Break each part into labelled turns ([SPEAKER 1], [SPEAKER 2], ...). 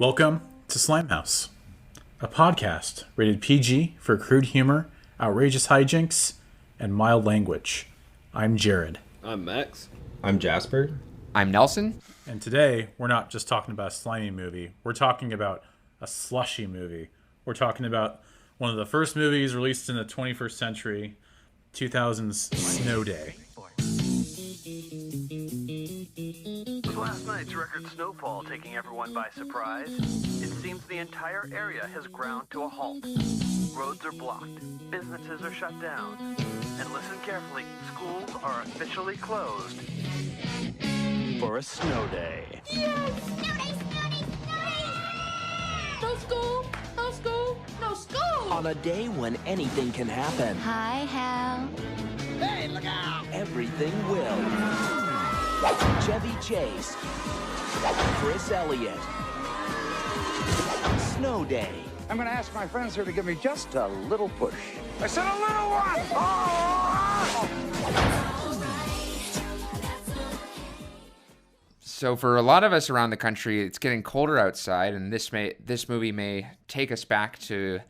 [SPEAKER 1] Welcome to Slimehouse, a podcast rated PG for crude humor, outrageous hijinks, and mild language. I'm Jared.
[SPEAKER 2] I'm Max.
[SPEAKER 3] I'm Jasper.
[SPEAKER 4] I'm Nelson.
[SPEAKER 1] And today, we're not just talking about a slimy movie. We're talking about a slushy movie. We're talking about one of the first movies released in the 21st century, 2000's Snow Day.
[SPEAKER 5] With last night's record snowfall taking everyone by surprise, it seems the entire area has ground to a halt. Roads are blocked, businesses are shut down, and listen carefully, schools are officially closed for a snow day.
[SPEAKER 6] Yes! Snow day, snow day, snow day! No school, no school, no school!
[SPEAKER 7] On a day when anything can happen.
[SPEAKER 6] Hi, Hal.
[SPEAKER 7] Hey, look out! Everything will. Chevy Chase. Chris Elliott. Snow Day.
[SPEAKER 8] I'm going to ask my friends here to give me just a little push. I said a little one! Oh!
[SPEAKER 4] So for a lot of us around the country, it's getting colder outside, and this movie may take us back to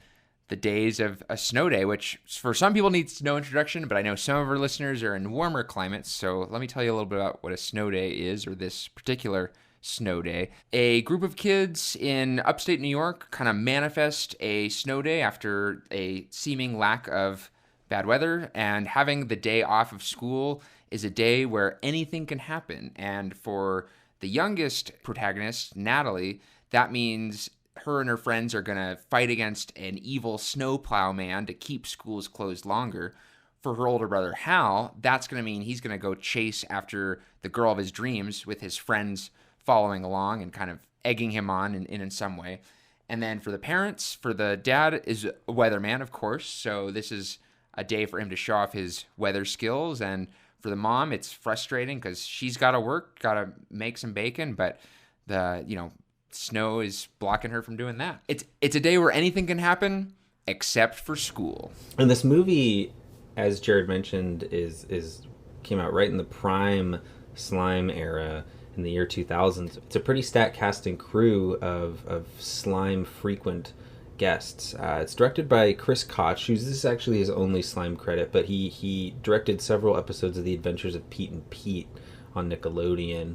[SPEAKER 4] the days of a snow day, which for some people needs no introduction, but I know some of our listeners are in warmer climates. So let me tell you a little bit about what a snow day is, or this particular snow day. A group of kids in upstate New York kind of manifest a snow day after a seeming lack of bad weather, and having the day off of school is a day where anything can happen. And for the youngest protagonist, Natalie, that means her and her friends are going to fight against an evil snowplow man to keep schools closed longer. For her older brother, Hal, that's going to mean he's going to go chase after the girl of his dreams with his friends following along and kind of egging him on in some way. And then for the parents, for the dad is a weatherman, of course. So this is a day for him to show off his weather skills. And for the mom, it's frustrating because she's got to work, got to make some bacon, but snow is blocking her from doing that. It's a day where anything can happen except for school.
[SPEAKER 3] And this movie, as Jared mentioned, is came out right in the prime slime era in the year 2000. It's a pretty stat casting crew of slime frequent guests. It's directed by Chris Koch, this is actually his only slime credit, but he directed several episodes of The Adventures of Pete and Pete on Nickelodeon.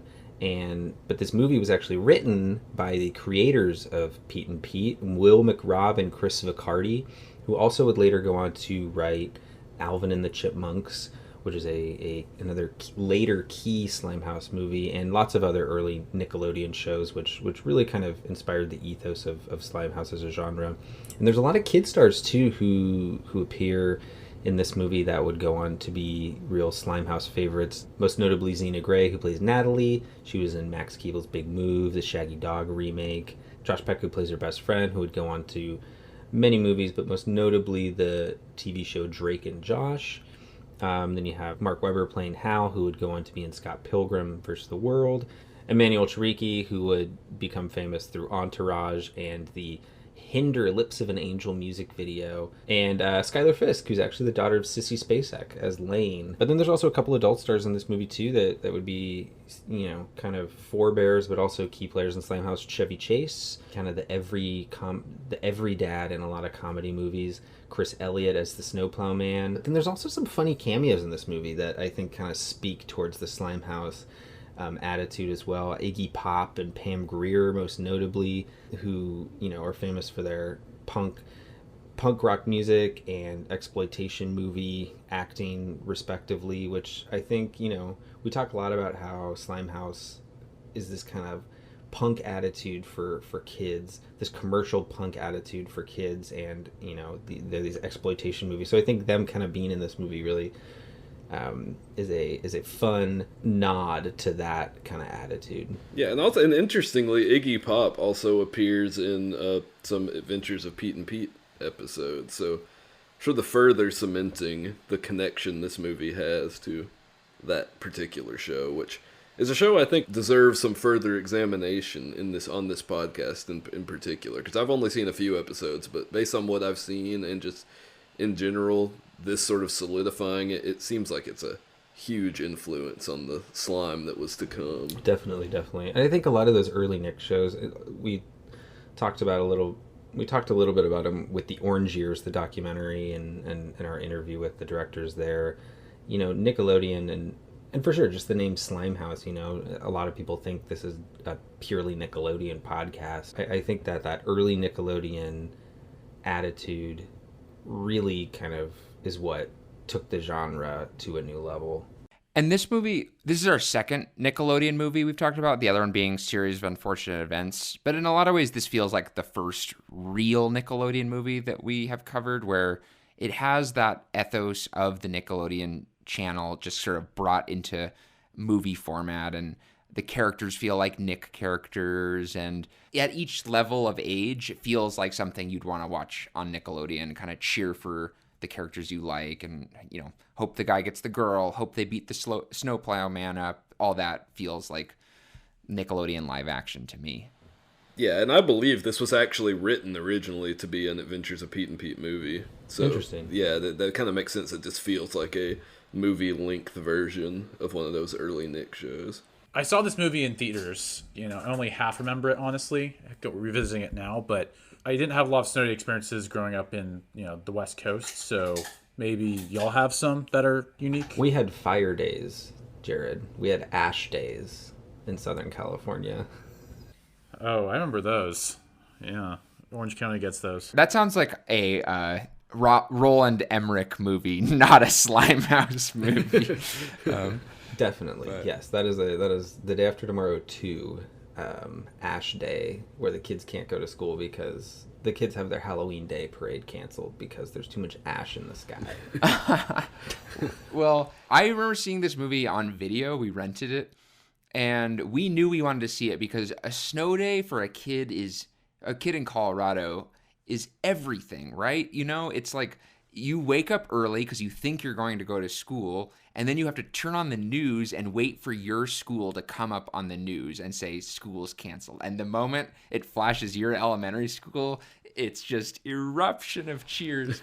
[SPEAKER 3] But this movie was actually written by the creators of Pete and Pete, Will McRobb and Chris Vicardi, who also would later go on to write Alvin and the Chipmunks, which is another later key Slimehouse movie, and lots of other early Nickelodeon shows, which really kind of inspired the ethos of Slimehouse as a genre. And there's a lot of kid stars too who appear in this movie that would go on to be real Slimehouse favorites. Most notably Xena Gray, who plays Natalie. She was in Max Keeble's Big Move, the Shaggy Dog remake. Josh Peck, who plays her best friend, who would go on to many movies, but most notably the TV show Drake and Josh. Then you have Mark Webber playing Hal, who would go on to be in Scott Pilgrim vs. the World. Emmanuel Chiriqui, who would become famous through Entourage and the Hinder Lips of an Angel music video, and Skylar Fisk, who's actually the daughter of Sissy Spacek as Lane. But then there's also a couple adult stars in this movie too that would be, kind of forebears, but also key players in Slimehouse. Chevy Chase, kind of the every dad in a lot of comedy movies. Chris Elliott as the snowplow man. But then there's also some funny cameos in this movie that I think kind of speak towards the Slimehouse attitude as well. Iggy Pop and Pam Grier, most notably, who are famous for their punk rock music and exploitation movie acting, respectively. Which I think we talk a lot about how Slimehouse is this kind of punk attitude for kids, this commercial punk attitude for kids, and they're these exploitation movies. So I think them kind of being in this movie really is a fun nod to that kind of attitude.
[SPEAKER 2] Yeah, and interestingly, Iggy Pop also appears in some Adventures of Pete and Pete episodes. So for the further cementing the connection this movie has to that particular show, which is a show I think deserves some further examination on this podcast in particular, because I've only seen a few episodes, but based on what I've seen and just in general, this sort of solidifying it seems like it's a huge influence on the slime that was to come.
[SPEAKER 3] Definitely. And I think a lot of those early Nick shows, talked about a little. We talked a little bit about him with the Orange Years, the documentary, and our interview with the directors there. You know, Nickelodeon and for sure, just the name Slimehouse. You know, a lot of people think this is a purely Nickelodeon podcast. I think that early Nickelodeon attitude really kind of is what took the genre to a new level.
[SPEAKER 4] And this is our second Nickelodeon movie we've talked about, the other one being Series of Unfortunate Events. But in a lot of ways, this feels like the first real Nickelodeon movie that we have covered, where it has that ethos of the Nickelodeon channel just sort of brought into movie format, and the characters feel like Nick characters, and at each level of age, it feels like something you'd want to watch on Nickelodeon, kind of cheer for the characters you like, and, you know, hope the guy gets the girl, hope they beat the snowplow man up. All that feels like Nickelodeon live action to me.
[SPEAKER 2] Yeah, and I believe this was actually written originally to be an Adventures of Pete and Pete movie. So,
[SPEAKER 3] interesting.
[SPEAKER 2] Yeah, that kind of makes sense. It just feels like a movie-length version of one of those early Nick shows.
[SPEAKER 1] I saw this movie in theaters. You know, I only half remember it, honestly. I go revisiting it now, but I didn't have a lot of snow day experiences growing up in, you know, the West Coast, so maybe y'all have some that are unique.
[SPEAKER 3] We had fire days, Jared. We had ash days in Southern California.
[SPEAKER 1] Oh, I remember those. Yeah, Orange County gets those.
[SPEAKER 4] That sounds like a Roland Emmerich movie, not a Slimehouse movie.
[SPEAKER 3] Definitely, yes. That is The Day After Tomorrow 2, Ash Day, where the kids can't go to school because the kids have their Halloween Day parade canceled because there's too much ash in the sky.
[SPEAKER 4] Well, I remember seeing this movie on video. We rented it, and we knew we wanted to see it because a snow day for a kid in Colorado is everything, right? You know, it's like you wake up early because you think you're going to go to school, and then you have to turn on the news and wait for your school to come up on the news and say school's canceled. And the moment it flashes your elementary school, it's just eruption of cheers.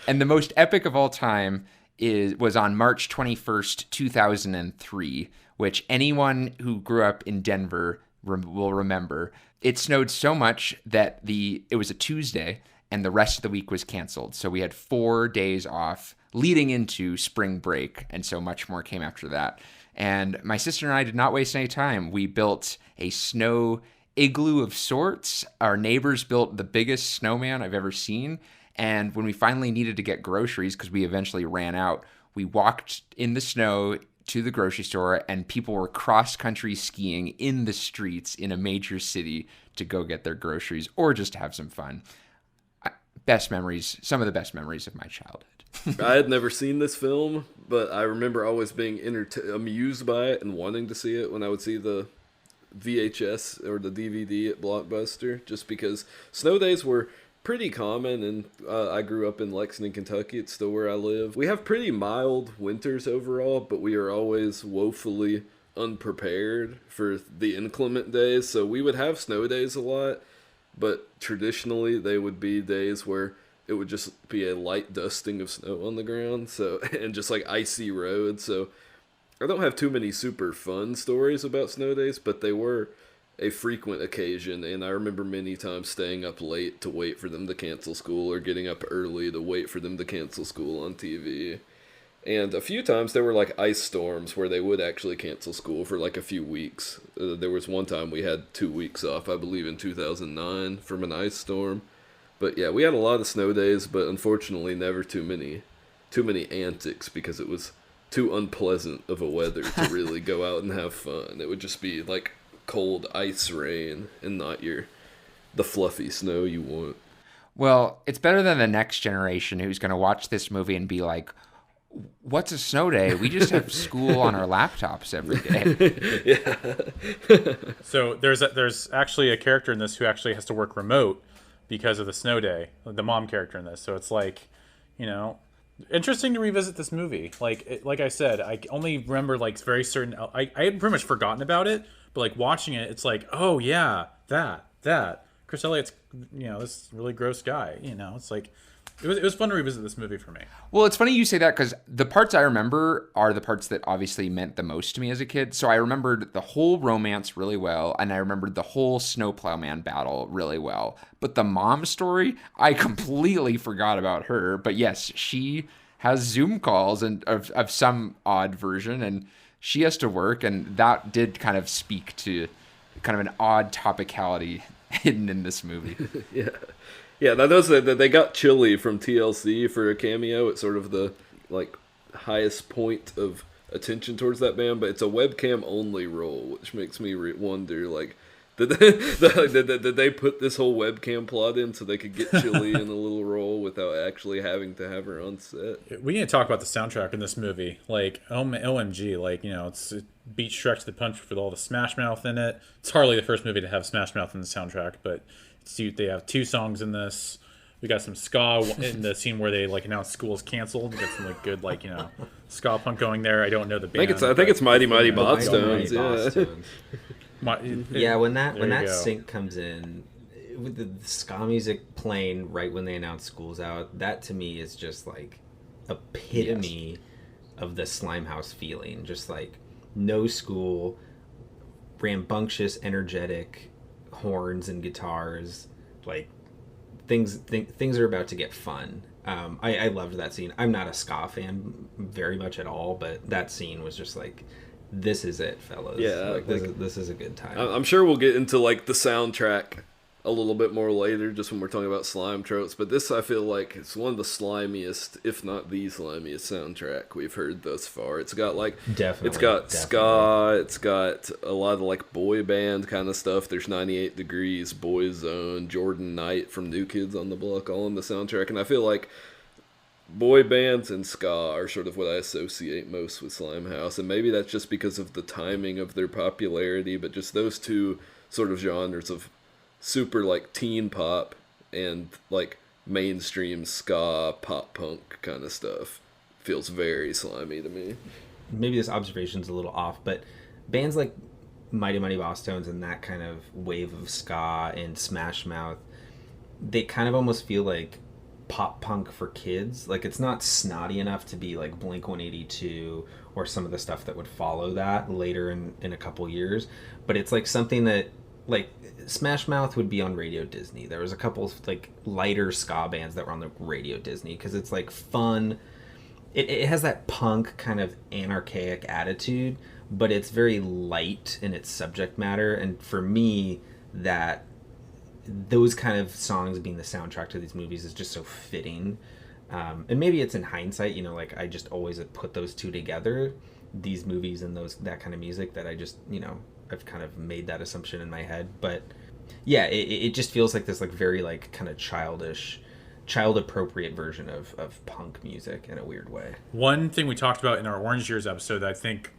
[SPEAKER 4] And the most epic of all time was on March 21st, 2003, which anyone who grew up in Denver will remember. It snowed so much that it was a Tuesday, and the rest of the week was canceled. So we had 4 days off leading into spring break, and so much more came after that. And my sister and I did not waste any time. We built a snow igloo of sorts. Our neighbors built the biggest snowman I've ever seen. And when we finally needed to get groceries, because we eventually ran out, we walked in the snow to the grocery store, and people were cross-country skiing in the streets in a major city to go get their groceries or just to have some fun. Some of the best memories of my childhood.
[SPEAKER 2] I had never seen this film, but I remember always being amused by it and wanting to see it when I would see the VHS or the DVD at Blockbuster, just because snow days were pretty common, and I grew up in Lexington, Kentucky. It's still where I live. We have pretty mild winters overall, but we are always woefully unprepared for the inclement days, so we would have snow days a lot, but traditionally they would be days where it would just be a light dusting of snow on the ground, so and just like icy roads. So I don't have too many super fun stories about snow days, but they were a frequent occasion, and I remember many times staying up late to wait for them to cancel school, or getting up early to wait for them to cancel school on TV. And a few times there were like ice storms where they would actually cancel school for like a few weeks. There was one time we had 2 weeks off, I believe in 2009, from an ice storm. But yeah, we had a lot of snow days, but unfortunately never too many antics, because it was too unpleasant of a weather to really go out and have fun. It would just be like cold ice rain and not the fluffy snow you want.
[SPEAKER 4] Well, it's better than the next generation who's going to watch this movie and be like, what's a snow day? We just have school on our laptops every day.
[SPEAKER 2] Yeah.
[SPEAKER 1] So there's actually a character in this who actually has to work remote because of the snow day, the mom character in this. So it's like, you know, interesting to revisit this movie. Like I said, I only remember like very certain. I had pretty much forgotten about it, but like watching it, it's like, oh yeah, that Chris Elliott's, you know, this really gross guy. You know, it's like It was fun to revisit this movie for me.
[SPEAKER 4] Well, it's funny you say that because the parts I remember are the parts that obviously meant the most to me as a kid. So I remembered the whole romance really well, and I remembered the whole Snowplow Man battle really well. But the mom story, I completely forgot about her. But yes, she has Zoom calls and of some odd version, and she has to work, and that did kind of speak to kind of an odd topicality hidden in this movie.
[SPEAKER 2] Yeah. Yeah, that was that they got Chili from TLC for a cameo. It's sort of the like highest point of attention towards that band, but it's a webcam only role, which makes me wonder like did they put this whole webcam plot in so they could get Chili in a little role without actually having to have her on set?
[SPEAKER 1] We need to talk about the soundtrack in this movie. Like, OMG, like, you know, it beats Shrek to the punch with all the Smash Mouth in it. It's hardly the first movie to have Smash Mouth in the soundtrack, but they have 2 songs in this. We got some ska in the scene where they like announce school's canceled. We got some like good like, you know, ska punk going there. I don't know the band.
[SPEAKER 2] I think it's Mighty Mighty
[SPEAKER 3] Mighty
[SPEAKER 2] Bosstones.
[SPEAKER 3] Bosstones. Yeah, when that
[SPEAKER 1] go.
[SPEAKER 3] sync comes in with the ska music playing right when they announce school's out, that to me is just like epitome of the Slimehouse feeling. Just like no school, rambunctious, energetic horns and guitars, like things are about to get fun. I loved that scene. I'm not a ska fan very much at all, but that scene was just like, this is it, fellas.
[SPEAKER 2] Yeah,
[SPEAKER 3] like, this is a good time.
[SPEAKER 2] I'm sure we'll get into like the soundtrack a little bit more later, just when we're talking about slime tropes. But this, I feel like, it's one of the slimiest, if not the slimiest soundtrack we've heard thus far. It's got like it's got ska, it's got a lot of like boy band kind of stuff. There's 98 Degrees, Boyzone, Jordan Knight from New Kids on the Block, all in the soundtrack. And I feel like boy bands and ska are sort of what I associate most with Slimehouse, and maybe that's just because of the timing of their popularity, but just those two sort of genres of super like teen pop and like mainstream ska pop punk kind of stuff feels very slimy to me.
[SPEAKER 3] Maybe this observation's a little off, but bands like Mighty Mighty Bosstones and that kind of wave of ska and Smash Mouth, they kind of almost feel like pop punk for kids. Like, it's not snotty enough to be like Blink-182 or some of the stuff that would follow that later in a couple years, but it's like something that like Smash Mouth would be on Radio Disney. There was a couple of like lighter ska bands that were on the Radio Disney because it's like fun. It has that punk kind of anarchic attitude, but it's very light in its subject matter, and for me, that those kind of songs being the soundtrack to these movies is just so fitting. And maybe it's in hindsight, you know, like I just always put those two together, these movies and that kind of music, that I just, you know, I've kind of made that assumption in my head. But yeah, it just feels like this like very like kind of childish, child appropriate version of punk music in a weird way.
[SPEAKER 1] One thing we talked about in our Orange Years episode that I think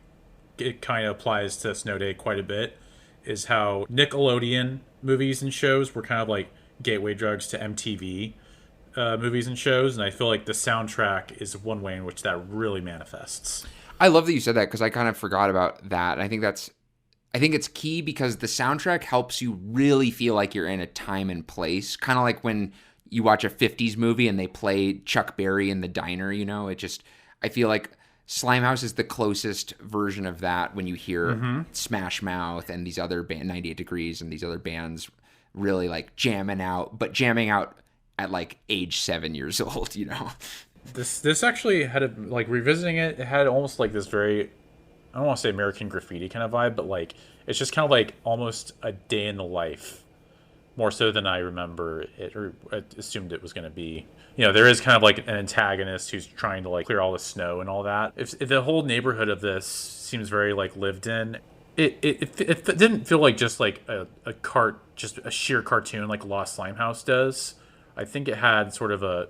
[SPEAKER 1] it kind of applies to Snow Day quite a bit is how Nickelodeon movies and shows were kind of like gateway drugs to MTV movies and shows, and I feel like the soundtrack is one way in which that really manifests.
[SPEAKER 4] I love that you said that because I kind of forgot about that. And I think it's key because the soundtrack helps you really feel like you're in a time and place, kind of like when you watch a 50s movie and they play Chuck Berry in the diner, you know. I feel like Slimehouse is the closest version of that when you hear Smash Mouth and these other 98 Degrees and these other bands really like jamming out at like age 7 years old, you know.
[SPEAKER 1] This actually had like revisiting it had almost like this very, I don't want to say American Graffiti kind of vibe, but like it's just kind of like almost a day in the life, more so than I remember it or assumed it was going to be. You know, there is kind of like an antagonist who's trying to like clear all the snow and all that. If the whole neighborhood of this seems very like lived in, it didn't feel like just like just a sheer cartoon like Lost Slimehouse does. I think it had sort of a,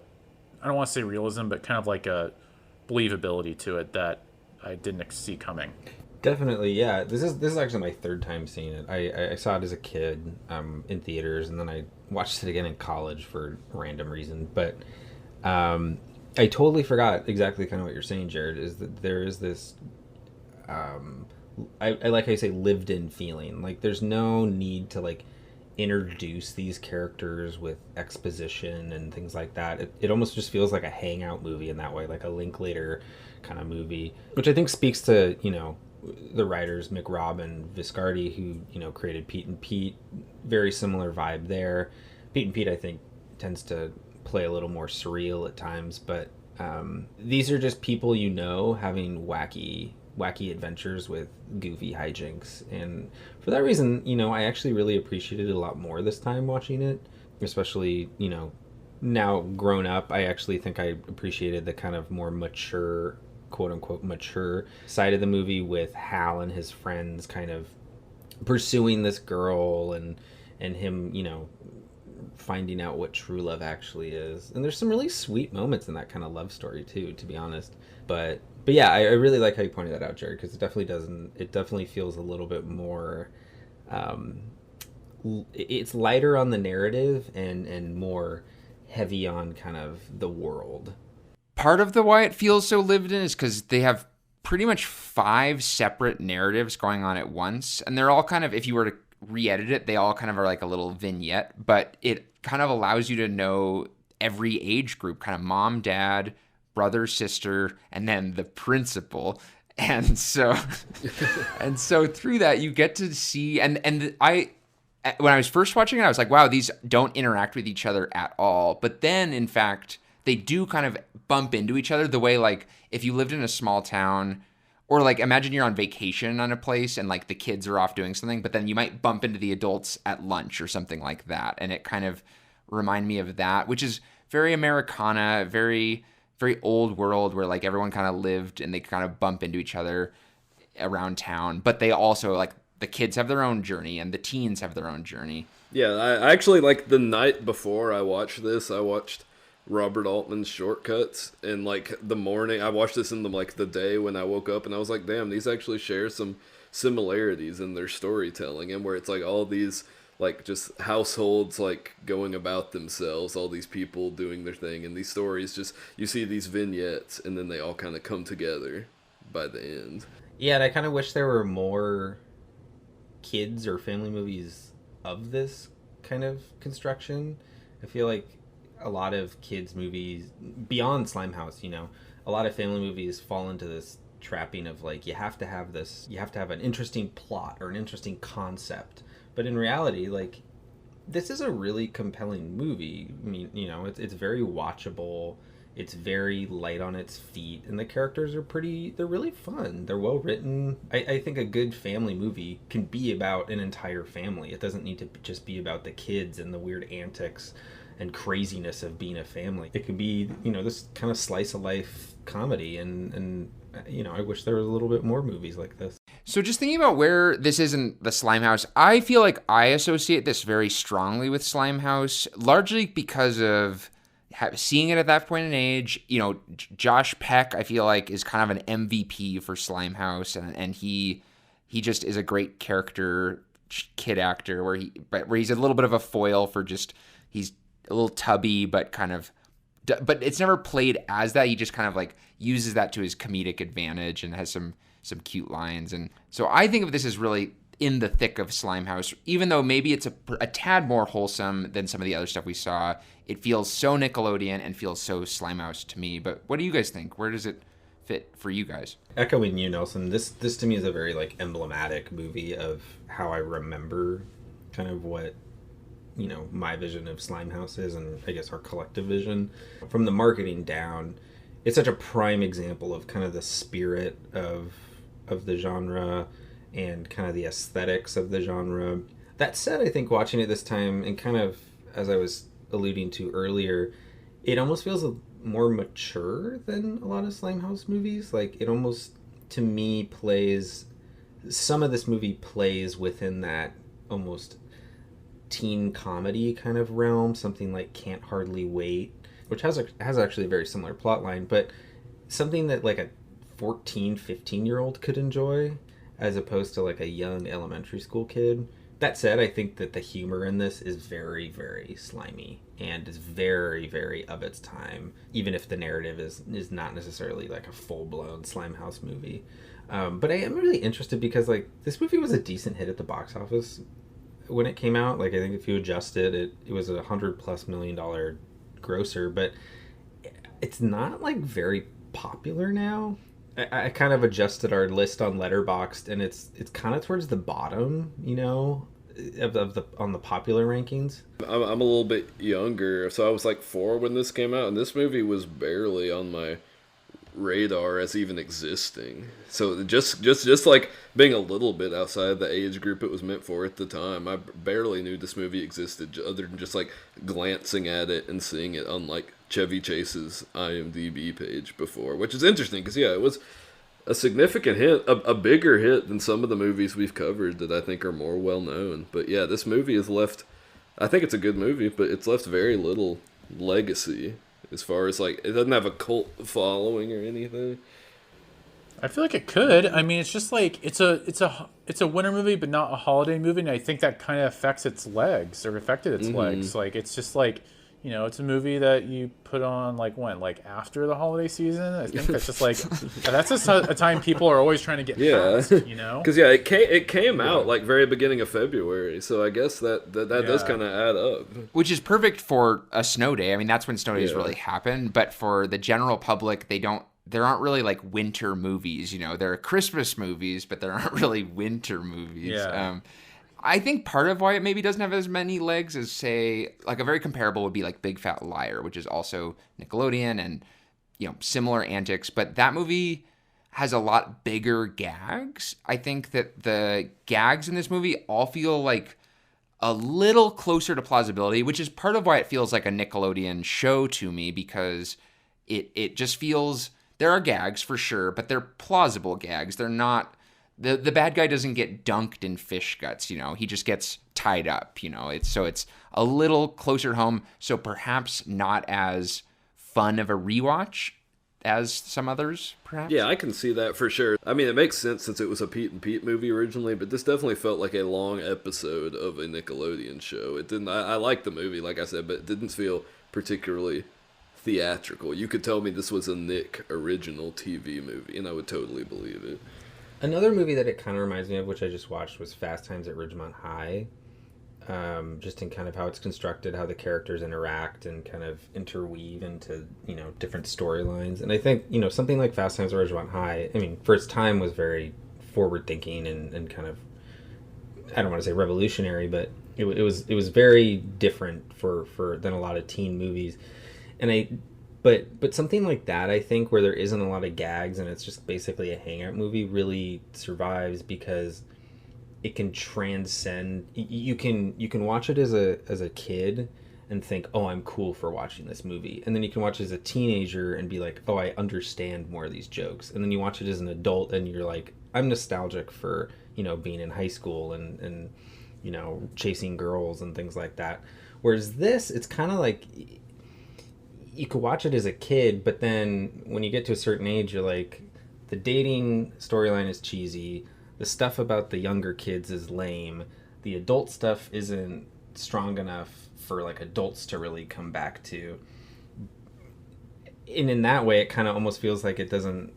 [SPEAKER 1] I don't want to say realism, but kind of like a believability to it that I didn't see coming.
[SPEAKER 3] Definitely, yeah. This is actually my third time seeing it. I saw it as a kid in theaters, and then I watched it again in college for random reason. But I totally forgot exactly kind of what you're saying, Jared, is that there is this, I like how you say lived-in feeling. Like, there's no need to, like, introduce these characters with exposition and things like that. It almost just feels like a hangout movie in that way, like a Linklater kind of movie, which I think speaks to, you know, the writers Mick Robb and Viscardi, who, you know, created Pete and Pete. Very similar vibe there. Pete and Pete, I think, tends to play a little more surreal at times, but these are just people, you know, having wacky adventures with goofy hijinks, and for that reason, you know, I actually really appreciated it a lot more this time watching it, especially, you know, now grown up. I actually think I appreciated the kind of more mature, quote unquote mature side of the movie, with Hal and his friends kind of pursuing this girl, and him, you know, finding out what true love actually is. And there's some really sweet moments in that kind of love story too, to be honest. But yeah, I really like how you pointed that out, Jared, because it definitely feels a little bit more, it's lighter on the narrative and more heavy on kind of the world.
[SPEAKER 4] Part of the why it feels so lived in is because they have pretty much 5 separate narratives going on at once, and they're all kind of, if you were to re-edit it, they all kind of are like a little vignette, but it kind of allows you to know every age group, kind of mom, dad, brother, sister, and then the principal. And so through that you get to see, and I, when I was first watching it, I was like, wow, these don't interact with each other at all. But then in fact they do kind of bump into each other, the way, like, if you lived in a small town, or like imagine you're on vacation on a place and like the kids are off doing something, but then you might bump into the adults at lunch or something like that. And it kind of reminded me of that, which is very Americana, very, very old world, where like everyone kind of lived and they kind of bump into each other around town. But they also, like, the kids have their own journey and the teens have their own journey.
[SPEAKER 2] Yeah, I actually, like, the night before I watched this, I watched Robert Altman's Shortcuts, and like the morning I watched this in the day when I woke up, and I was like, damn, these actually share some similarities in their storytelling, and where it's like all these like just households like going about themselves, all these people doing their thing, and these stories, just you see these vignettes and then they all kind of come together by the end.
[SPEAKER 3] Yeah, and I kind of wish there were more kids or family movies of this kind of construction. I feel like a lot of kids movies beyond Slimehouse, you know, a lot of family movies fall into this trapping of like, you have to have an interesting plot or an interesting concept. But in reality, like, this is a really compelling movie. I mean, you know, it's very watchable. It's very light on its feet, and the characters are they're really fun. They're well written. I think a good family movie can be about an entire family. It doesn't need to just be about the kids and the weird antics and craziness of being a family. It could be, you know, this kind of slice of life comedy, and you know, I wish there was a little bit more movies like this.
[SPEAKER 4] So just thinking about where this is in the Slimehouse, I feel like I associate this very strongly with Slimehouse, largely because of seeing it at that point in age. You know, Josh Peck, I feel like, is kind of an MVP for Slimehouse, and he just is a great character kid actor, where he's a little bit of a foil for just, he's a little tubby, but it's never played as that. He just kind of like uses that to his comedic advantage and has some cute lines. And so I think of this as really in the thick of Slimehouse, even though maybe it's a tad more wholesome than some of the other stuff we saw. It feels so Nickelodeon and feels so Slimehouse to me. But what do you guys think? Where does it fit for you guys?
[SPEAKER 3] Echoing you, Nelson, this to me is a very like emblematic movie of how I remember kind of what, you know, my vision of Slimehouse is, and I guess our collective vision. From the marketing down, it's such a prime example of kind of the spirit of the genre and kind of the aesthetics of the genre. That said, I think watching it this time, and kind of as I was alluding to earlier, it almost feels more mature than a lot of Slimehouse movies. Like, it almost, to me, some of this movie plays within that almost teen comedy kind of realm, something like Can't Hardly Wait, which has actually a very similar plot line, but something that like a 15-year-old could enjoy, as opposed to like a young elementary school kid. That said, I think that the humor in this is very, very slimy and is very, very of its time, even if the narrative is not necessarily like a full-blown Slimehouse movie. But I am really interested because like this movie was a decent hit at the box office when it came out. Like, I think if you adjust it was $100+ million grosser, but it's not like very popular now. I kind of adjusted our list on Letterboxd, and it's kind of towards the bottom, of the on the popular rankings.
[SPEAKER 2] I'm a little bit younger, so I was like 4 when this came out, and this movie was barely on my radar as even existing. So just like being a little bit outside the age group it was meant for at the time, I barely knew this movie existed other than just like glancing at it and seeing it on like Chevy Chase's IMDb page before, which is interesting because it was a significant hit, a bigger hit than some of the movies we've covered that I think are more well known. But yeah, this movie has left, I think it's a good movie, but it's left very little legacy as far as like, it doesn't have a cult following or anything.
[SPEAKER 1] I feel like it could. I mean, it's just like it's a winter movie, but not a holiday movie, and I think that kind of affects its legs or affected its legs. Like, it's just like, it's a movie that you put on like when, like after the holiday season. I think that's just like that's just a time people are always trying to get past,
[SPEAKER 2] Because it came out like very beginning of February, so I guess that does kind of add up.
[SPEAKER 4] Which is perfect for a snow day. I mean, that's when snow days really happen. But for the general public, there aren't really like winter movies. There are Christmas movies, but there aren't really winter movies.
[SPEAKER 1] Yeah.
[SPEAKER 4] I think part of why it maybe doesn't have as many legs as, say, like a very comparable would be like Big Fat Liar, which is also Nickelodeon and, similar antics. But that movie has a lot bigger gags. I think that the gags in this movie all feel like a little closer to plausibility, which is part of why it feels like a Nickelodeon show to me, because it just feels, there are gags for sure, but they're plausible gags. They're not, the bad guy doesn't get dunked in fish guts, he just gets tied up, it's a little closer to home, so perhaps not as fun of a rewatch as some others, perhaps.
[SPEAKER 2] Yeah, I can see that for sure. I mean, it makes sense since it was a Pete and Pete movie originally, but this definitely felt like a long episode of a Nickelodeon show. It didn't, I liked the movie, like I said, but it didn't feel particularly theatrical. You could tell me this was a Nick original TV movie, and I would totally believe it.
[SPEAKER 3] Another movie that it kind of reminds me of, which I just watched, was Fast Times at Ridgemont High. Just in kind of how it's constructed, how the characters interact and kind of interweave into, different storylines. And I think, something like Fast Times at Ridgemont High, I mean, for its time was very forward-thinking and kind of, I don't want to say revolutionary, but it was very different for than a lot of teen movies. And But something like that, I think, where there isn't a lot of gags and it's just basically a hangout movie, really survives because it can transcend. You can watch it as a kid and think, oh, I'm cool for watching this movie, and then you can watch it as a teenager and be like, oh, I understand more of these jokes, and then you watch it as an adult and you're like, I'm nostalgic for being in high school and chasing girls and things like that. Whereas this, it's kind of like, you could watch it as a kid, but then when you get to a certain age, you're like, the dating storyline is cheesy, the stuff about the younger kids is lame, the adult stuff isn't strong enough for like adults to really come back to. And in that way, it kind of almost feels like it doesn't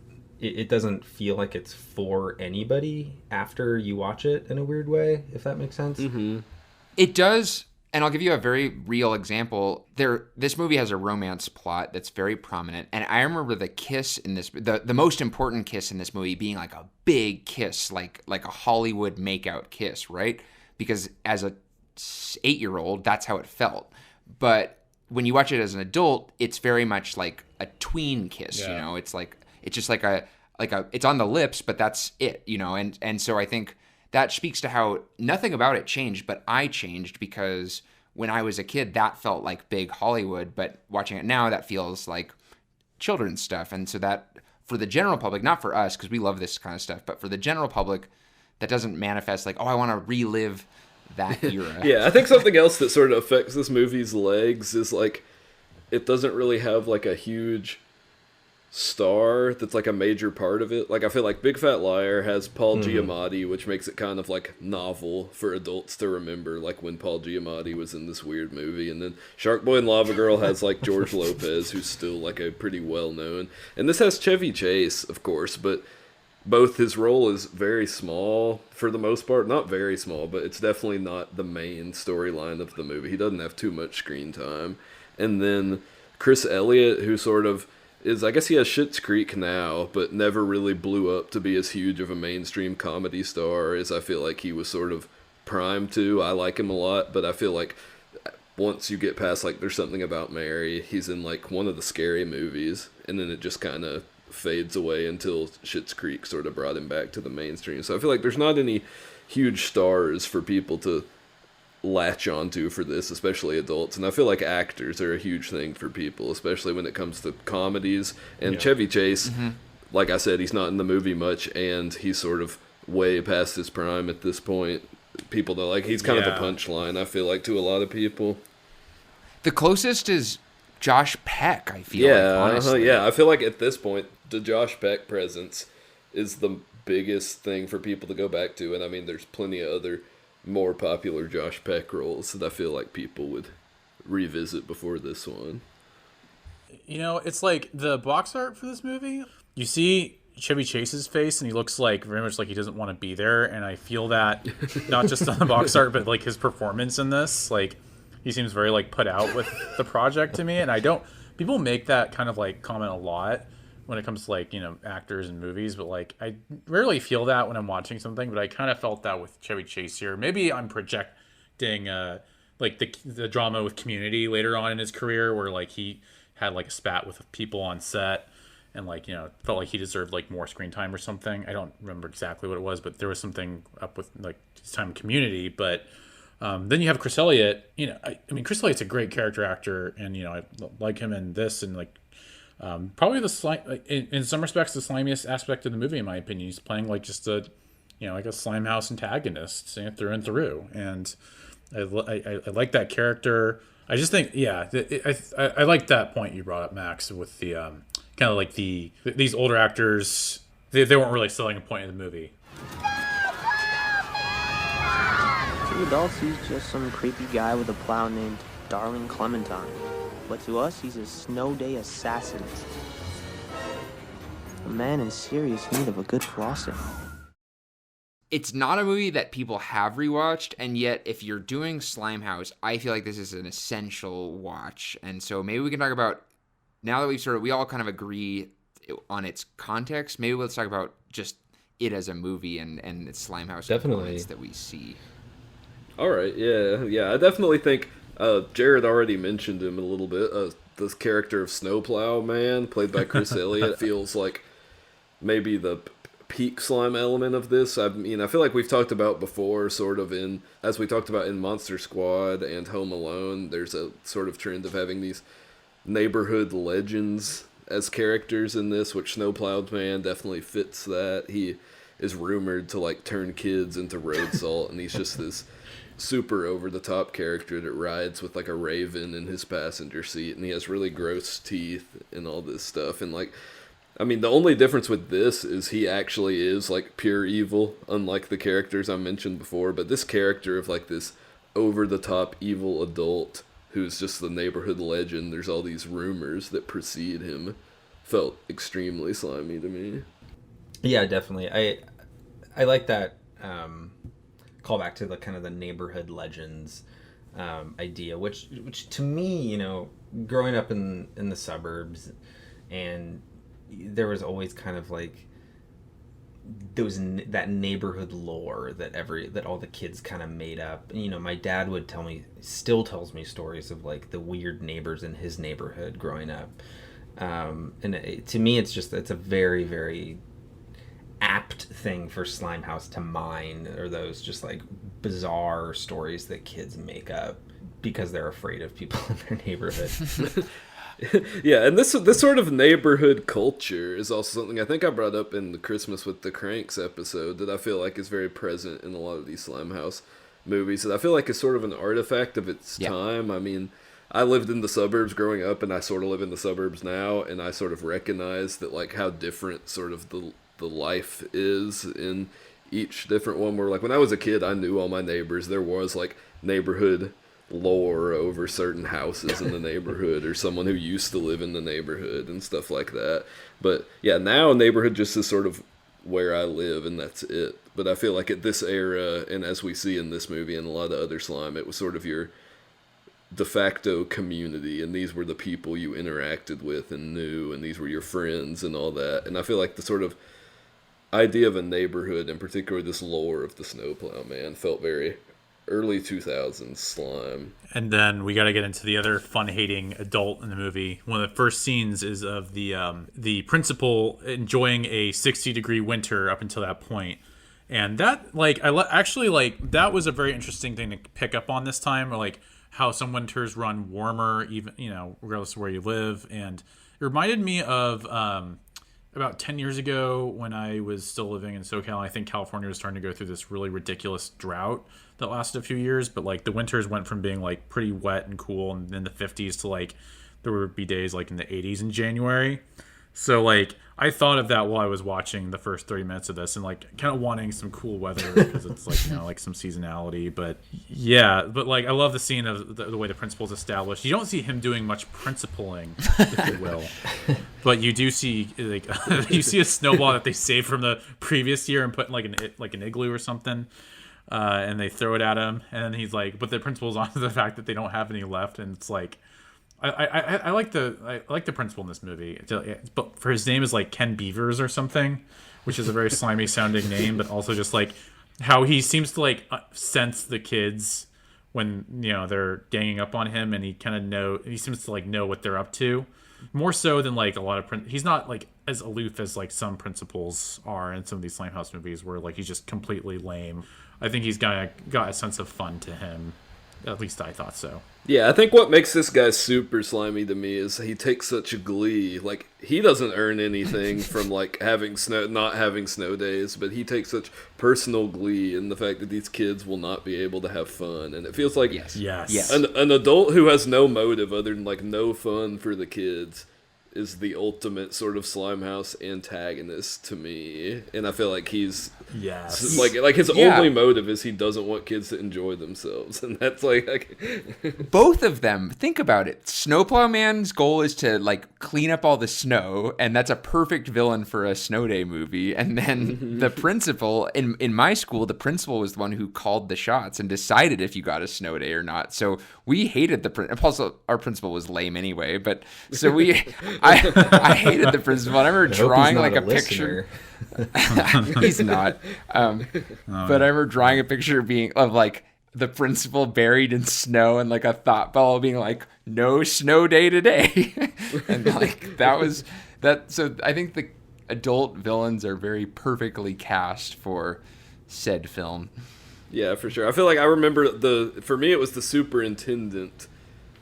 [SPEAKER 3] feel like it's for anybody after you watch it, in a weird way, if that makes sense.
[SPEAKER 2] Mm-hmm.
[SPEAKER 4] It does. And I'll give you a very real example. This movie has a romance plot that's very prominent. And I remember the kiss in this, the most important kiss in this movie being like a big kiss, like a Hollywood makeout kiss, right? Because as a 8-year-old, that's how it felt. But when you watch it as an adult, it's very much like a tween kiss, It's like, it's just like a, it's on the lips, but that's it, And so I think that speaks to how nothing about it changed, but I changed, because when I was a kid, that felt like big Hollywood, but watching it now, that feels like children's stuff. And so that, for the general public, not for us, because we love this kind of stuff, but for the general public, that doesn't manifest like, oh, I want to relive that era.
[SPEAKER 2] Yeah, I think something else that sort of affects this movie's legs is like, it doesn't really have like a huge star that's like a major part of it. Like, I feel like Big Fat Liar has Paul Giamatti, which makes it kind of like novel for adults to remember, like when Paul Giamatti was in this weird movie. And then Shark Boy and Lava Girl has like George Lopez, who's still like a pretty well known, and this has Chevy Chase, of course, but both his role is very small for the most part. Not very small, but it's definitely not the main storyline of the movie. He doesn't have too much screen time. And then Chris Elliott, who sort of is, I guess he has Schitt's Creek now, but never really blew up to be as huge of a mainstream comedy star as I feel like he was sort of primed to. I like him a lot, but I feel like once you get past, like, There's Something About Mary, he's in, like, one of the Scary movies, and then it just kind of fades away until Schitt's Creek sort of brought him back to the mainstream. So I feel like there's not any huge stars for people to latch onto for this, especially adults. And I feel like actors are a huge thing for people, especially when it comes to comedies. And Chevy Chase, like I said, he's not in the movie much, and he's sort of way past his prime at this point. People that like, he's kind of the punchline, I feel like, to a lot of people.
[SPEAKER 4] The closest is Josh Peck, I feel like, honestly.
[SPEAKER 2] I feel like at this point, the Josh Peck presence is the biggest thing for people to go back to. And I mean, there's plenty of other more popular Josh Peck roles that I feel like people would revisit before this one.
[SPEAKER 1] You know, it's like the box art for this movie. You see Chevy Chase's face, and he looks like very much like he doesn't want to be there. And I feel that not just on the box art, but like his performance in this. Like, he seems very like put out with the project to me. And I don't. People make that kind of like comment a lot when it comes to, like, you know, actors and movies, but like I rarely feel that when I'm watching something, but I kind of felt that with Chevy Chase here. Maybe I'm projecting like the drama with Community later on in his career, where like he had like a spat with people on set and, like, you know, felt like he deserved like more screen time or something. I don't remember exactly what it was, but there was something up with like his time in Community. But then you have Chris Elliott. You know, I mean, Chris Elliott's a great character actor, and, you know, I like him in this, and like probably in some respects the slimiest aspect of the movie, in my opinion. He's playing like just a, you know, like a Slimehouse antagonist through and through, and I like that character. I just think, I like that point you brought up, Max, with the kind of like these older actors. They weren't really selling a point in the movie.
[SPEAKER 9] To adults, he's just some creepy guy with a plow named Darling Clementine. But to us, he's a snow day assassin. A man in serious need of a good flossing.
[SPEAKER 4] It's not a movie that people have rewatched, and yet if you're doing Slimehouse, I feel like this is an essential watch. And so maybe we can talk about, now that we all kind of agree on its context, maybe let's talk about just it as a movie and its Slimehouse components that we see.
[SPEAKER 2] All right, yeah. I definitely think Jared already mentioned him a little bit. This character of Snowplow Man, played by Chris Elliott, feels like maybe the peak slime element of this. I mean, I feel like we've talked about before, sort of as we talked about in Monster Squad and Home Alone, there's a sort of trend of having these neighborhood legends as characters in this, which Snowplow Man definitely fits that. He is rumored to like turn kids into road salt, and he's just this super over-the-top character that rides with like a raven in his passenger seat, and he has really gross teeth and all this stuff. And like, I mean, the only difference with this is he actually is like pure evil, unlike the characters I mentioned before. But this character of like this over-the-top evil adult who's just the neighborhood legend, there's all these rumors that precede him, felt extremely slimy to me.
[SPEAKER 3] Yeah, definitely. I like that call back to the kind of the neighborhood legends idea, which to me, you know, growing up in the suburbs, and there was always kind of like that neighborhood lore that all the kids kind of made up. And, you know, my dad would still tells me stories of like the weird neighbors in his neighborhood growing up. To me, it's a very, very apt thing for Slimehouse to mine, or those just like bizarre stories that kids make up because they're afraid of people in their neighborhood.
[SPEAKER 2] Yeah, and this sort of neighborhood culture is also something I think I brought up in the Christmas with the Cranks episode that I feel like is very present in a lot of these Slimehouse movies, that I feel like is sort of an artifact of its time. I mean, I lived in the suburbs growing up, and I sort of live in the suburbs now, and I sort of recognize that like how different sort of the life is in each different one. Where like when I was a kid, I knew all my neighbors. There was like neighborhood lore over certain houses in the neighborhood, or someone who used to live in the neighborhood and stuff like that. But yeah, now neighborhood just is sort of where I live and that's it. But I feel like at this era, and as we see in this movie and a lot of other slime, it was sort of your de facto community, and these were the people you interacted with and knew, and these were your friends and all that. And I feel like the sort of idea of a neighborhood, and particularly this lore of the Snowplow Man, felt very early 2000s slime.
[SPEAKER 1] And then we got to get into the other fun-hating adult in the movie. One of the first scenes is of the principal enjoying a 60-degree winter up until that point. And that, like, actually, like, that was a very interesting thing to pick up on this time, or, like, how some winters run warmer, even, you know, regardless of where you live. And it reminded me of about 10 years ago when I was still living in SoCal. I think California was starting to go through this really ridiculous drought that lasted a few years. But, like, the winters went from being, like, pretty wet and cool and in the 50s to, like, there would be days, like, in the 80s in January. So, like, I thought of that while I was watching the first 30 minutes of this and, like, kind of wanting some cool weather because it's, like, you know, like some seasonality. But, yeah, but, like, I love the scene of the way the principal's established. You don't see him doing much principling, if you will. But you do see, like, you see a snowball that they saved from the previous year and put in, like, an igloo or something. And they throw it at him. And then he's like, but the principal's on to the fact that they don't have any left. And it's like, I like the principal in this movie, but for his name is like Ken Beavers or something, which is a very slimy sounding name, but also just like how he seems to like sense the kids when, you know, they're ganging up on him, and he seems to like know what they're up to, more so than like a lot of he's not like as aloof as like some principals are in some of these Slimehouse movies where like he's just completely lame. I think he's got a sense of fun to him. At least I thought so.
[SPEAKER 2] Yeah, I think what makes this guy super slimy to me is he takes such glee. Like, he doesn't earn anything from, like, not having snow days, but he takes such personal glee in the fact that these kids will not be able to have fun. And it feels like
[SPEAKER 1] yes.
[SPEAKER 2] An adult who has no motive other than, like, no fun for the kids is the ultimate sort of Slimehouse antagonist to me. And I feel like he's like his only motive is he doesn't want kids to enjoy themselves, and that's like
[SPEAKER 4] both of them. Think about it. Snowplow Man's goal is to like clean up all the snow, and that's a perfect villain for a snow day movie. And then the principal in my school, the principal was the one who called the shots and decided if you got a snow day or not. So we hated the principal. Also, our principal was lame anyway, but so I hated the principal. I remember drawing like a picture. He's not. But I remember drawing a picture of like the principal buried in snow and like a thought bubble being like, "No snow day today," and like that was that. So I think the adult villains are very perfectly cast for said film.
[SPEAKER 2] Yeah, for sure. I feel like I remember for me it was the superintendent.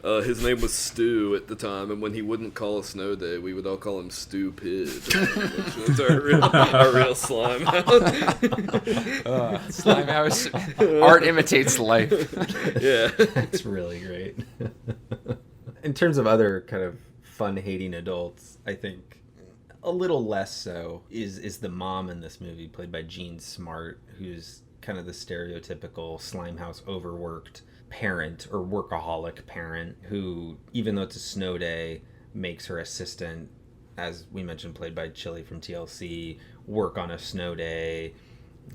[SPEAKER 2] His name was Stu at the time, and when he wouldn't call a snow day, we would all call him Stu Pidge, which was our real Slimehouse.
[SPEAKER 4] Slimehouse, art imitates life.
[SPEAKER 2] Yeah.
[SPEAKER 3] It's really great. In terms of other kind of fun-hating adults, I think a little less so is the mom in this movie, played by Jean Smart, who's kind of the stereotypical Slimehouse overworked parent or workaholic parent who, even though it's a snow day, makes her assistant, as we mentioned, played by Chili from TLC, work on a snow day.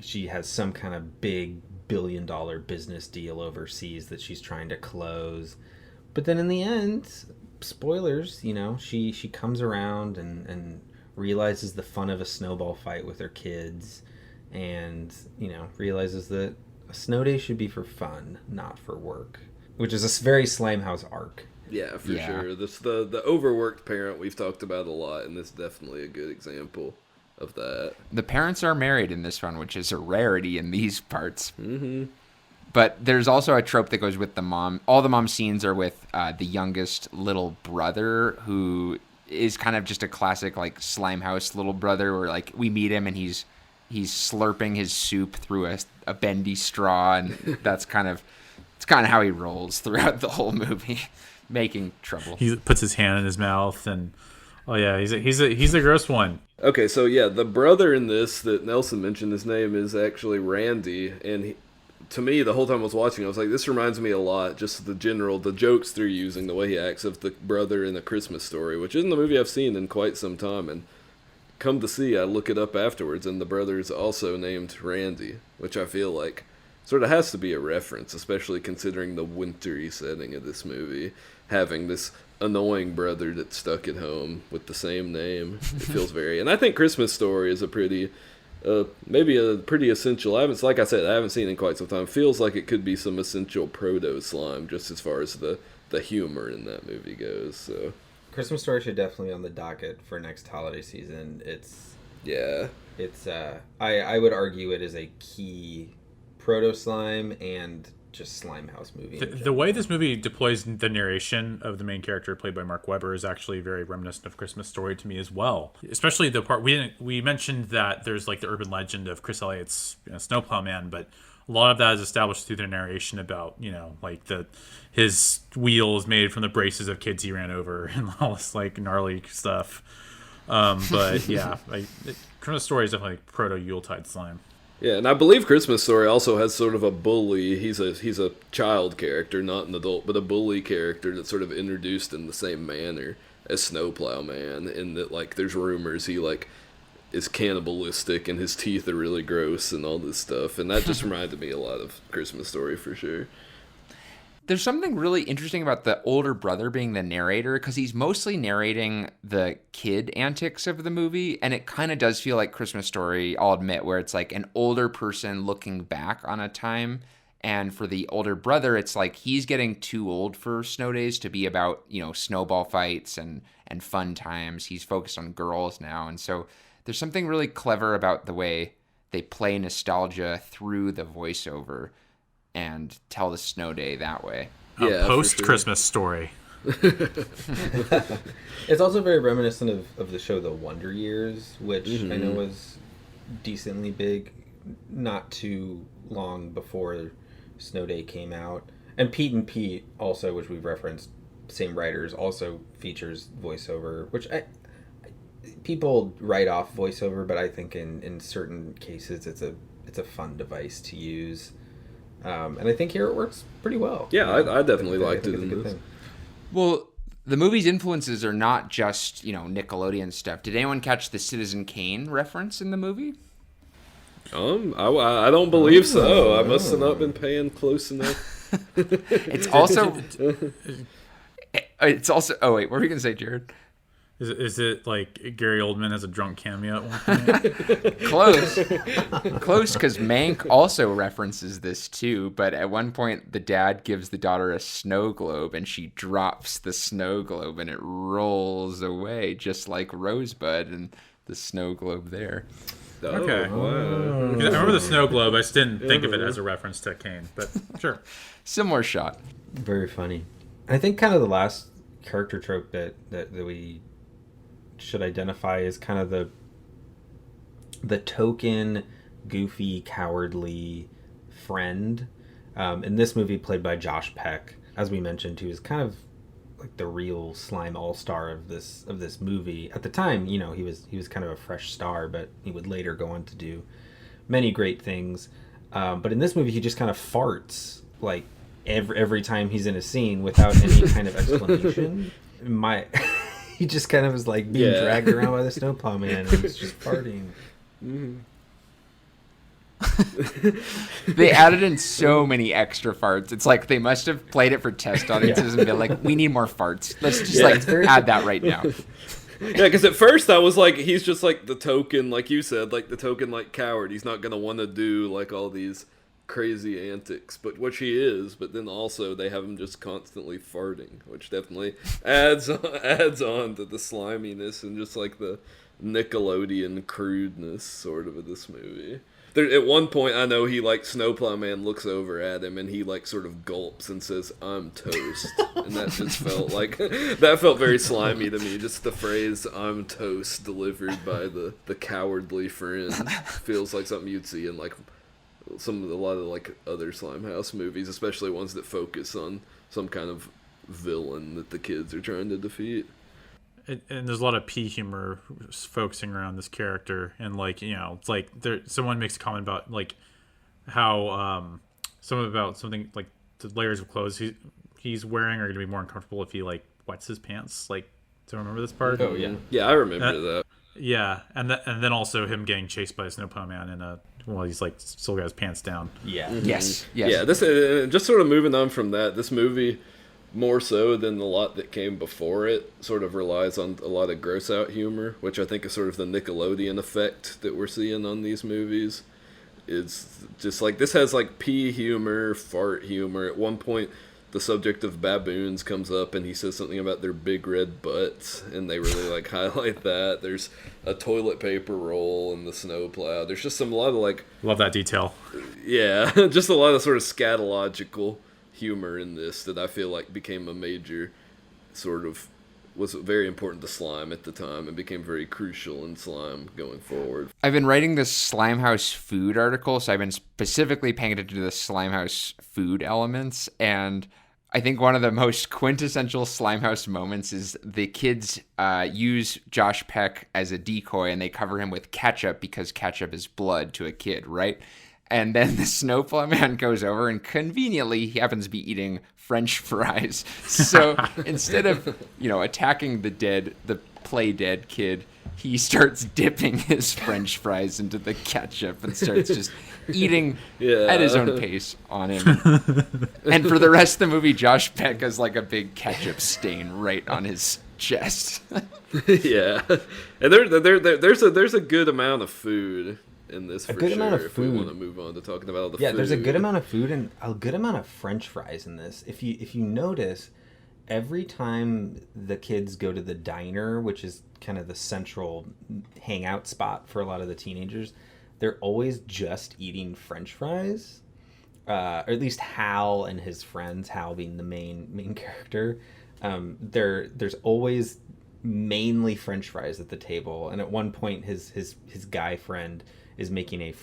[SPEAKER 3] She has some kind of big billion-dollar business deal overseas that she's trying to close. But then in the end, spoilers, you know, she comes around and realizes the fun of a snowball fight with her kids, and, you know, realizes that a snow day should be for fun, not for work, which is a very Slimehouse arc.
[SPEAKER 2] Yeah, for sure. This the overworked parent we've talked about a lot, and this is definitely a good example of that.
[SPEAKER 4] The parents are married in this one, which is a rarity in these parts.
[SPEAKER 2] Mm-hmm.
[SPEAKER 4] But there's also a trope that goes with the mom. All the mom scenes are with the youngest little brother, who is kind of just a classic like Slimehouse little brother, where like we meet him and he's slurping his soup through a bendy straw, and it's kind of how he rolls throughout the whole movie, making trouble.
[SPEAKER 1] He puts his hand in his mouth, and he's a gross one.
[SPEAKER 2] Okay, so yeah, the brother in this that Nelson mentioned, his name is actually Randy, and to me, the whole time I was watching, I was like, this reminds me a lot, just the jokes they're using, the way he acts, of the brother in A Christmas Story, which isn't a movie I've seen in quite some time, and come to see, I look it up afterwards, and the brother's also named Randy, which I feel like sort of has to be a reference, especially considering the wintry setting of this movie, having this annoying brother that's stuck at home with the same name. It feels very, and I think Christmas Story is a pretty, maybe a pretty essential. Like I said, I haven't seen it in quite some time. Feels like it could be some essential proto slime, just as far as the humor in that movie goes. So
[SPEAKER 3] Christmas Story should definitely be on the docket for next holiday season. I would argue it is a key proto slime and just Slimehouse movie.
[SPEAKER 1] The way this movie deploys the narration of the main character played by Mark Webber is actually very reminiscent of Christmas Story to me as well. Especially the part we mentioned that there's like the urban legend of Chris Elliott's Snowplow Man, but a lot of that is established through the narration about like his wheel is made from the braces of kids he ran over and all this like gnarly stuff. But yeah, Christmas Story is definitely proto Yuletide slime.
[SPEAKER 2] yeah, and I believe Christmas Story also has sort of a bully. He's a child character, not an adult, but a bully character that's sort of introduced in the same manner as Snowplow Man, in that like there's rumors he like is cannibalistic and his teeth are really gross and all this stuff, and that just reminded me a lot of Christmas Story for sure.
[SPEAKER 4] There's something really interesting about the older brother being the narrator, because he's mostly narrating the kid antics of the movie, and it kind of does feel like Christmas Story, I'll admit, where it's like an older person looking back on a time. And for the older brother, it's like he's getting too old for snow days to be about, snowball fights and fun times. He's focused on girls now. And so there's something really clever about the way they play nostalgia through the voiceover and tell the snow day that way.
[SPEAKER 2] Yeah,
[SPEAKER 1] Post-Christmas Story.
[SPEAKER 3] It's also very reminiscent of the show The Wonder Years, which I know was decently big not too long before Snow Day came out. And Pete and Pete also, which we've referenced, same writers, also features voiceover, which people write off voiceover, but I think in certain cases it's a fun device to use. And I think here it works pretty well.
[SPEAKER 2] Yeah, I definitely liked it in this.
[SPEAKER 3] Thing.
[SPEAKER 4] Well, the movie's influences are not just, Nickelodeon stuff. Did anyone catch the Citizen Kane reference in the movie?
[SPEAKER 2] I don't believe so. I must have not been paying close enough.
[SPEAKER 4] It's also... Oh, wait, what were you going to say, Jared?
[SPEAKER 1] Is it like Gary Oldman as a drunk cameo at one point?
[SPEAKER 4] Close, because Mank also references this too, but at one point the dad gives the daughter a snow globe and she drops the snow globe and it rolls away just like Rosebud and the snow globe there.
[SPEAKER 1] Okay.
[SPEAKER 2] Wow.
[SPEAKER 1] I remember the snow globe. I just didn't think of it as a reference to Kane, but sure.
[SPEAKER 4] Similar shot.
[SPEAKER 3] Very funny. I think kind of the last character trope that we should identify is kind of the token, goofy, cowardly friend. In this movie, played by Josh Peck, as we mentioned, who is kind of like the real slime all-star of this movie. At the time, he was kind of a fresh star, but he would later go on to do many great things. But in this movie, he just kind of farts like every time he's in a scene without any kind of explanation. He just kind of was like being dragged around by the snowplow man and he's just farting.
[SPEAKER 2] Mm-hmm.
[SPEAKER 4] They added in so many extra farts. It's like they must have played it for test audiences and been like, we need more farts. Let's just add that right now.
[SPEAKER 2] Yeah, because at first I was like, he's just like the token, like you said, like the token like coward. He's not going to want to do like all these crazy antics, but which he is, but then also they have him just constantly farting, which definitely adds on to the sliminess and just like the Nickelodeon crudeness sort of this movie. There, at one point, I know he like Snowplow Man looks over at him and he like sort of gulps and says, "I'm toast," and that just felt like that felt very slimy to me. Just the phrase "I'm toast" delivered by the cowardly friend feels like something you'd see in like a lot of like other Slimehouse movies, especially ones that focus on some kind of villain that the kids are trying to defeat.
[SPEAKER 1] And there's a lot of pea humor focusing around this character, and like it's like someone makes a comment about like how something like the layers of clothes he's wearing are going to be more uncomfortable if he like wets his pants. Like, do you remember this part?
[SPEAKER 3] Oh yeah,
[SPEAKER 2] I remember that.
[SPEAKER 1] Yeah, and then also him getting chased by a snowplow man while he's like still got his pants down.
[SPEAKER 3] Yeah.
[SPEAKER 4] Yes.
[SPEAKER 2] Yeah, this just sort of moving on from that. This movie, more so than a lot that came before it, sort of relies on a lot of gross out humor, which I think is sort of the Nickelodeon effect that we're seeing on these movies. It's just like this has like pee humor, fart humor. At one point, the subject of baboons comes up and he says something about their big red butts, and they really like highlight that. There's a toilet paper roll in the snowplow. There's just a lot of like,
[SPEAKER 1] Love that detail.
[SPEAKER 2] yeah, just a lot of sort of scatological humor in this that I feel like became a major sort of, was very important to Slime at the time and became very crucial in Slime going forward.
[SPEAKER 4] I've been writing this Slimehouse food article, so I've been specifically paying attention to the Slimehouse food elements, and I think one of the most quintessential Slimehouse moments is the kids use Josh Peck as a decoy, and they cover him with ketchup because ketchup is blood to a kid, right? And then the snowplow man goes over, and conveniently he happens to be eating French fries. So instead of, attacking the play dead kid, he starts dipping his French fries into the ketchup and starts just eating at his own pace on him. And for the rest of the movie, Josh Peck has like a big ketchup stain right on his chest.
[SPEAKER 2] Yeah, and there's a good amount of food in this. For
[SPEAKER 3] a good
[SPEAKER 2] sure,
[SPEAKER 3] amount of
[SPEAKER 2] if
[SPEAKER 3] food.
[SPEAKER 2] we want to move on to talking about all the food.
[SPEAKER 3] Yeah, there's a good amount of food and a good amount of French fries in this. If you notice, every time the kids go to the diner, which is kind of the central hangout spot for a lot of the teenagers, they're always just eating French fries. Or at least Hal and his friends, Hal being the main character. There's always mainly French fries at the table, and at one point his guy friend is making a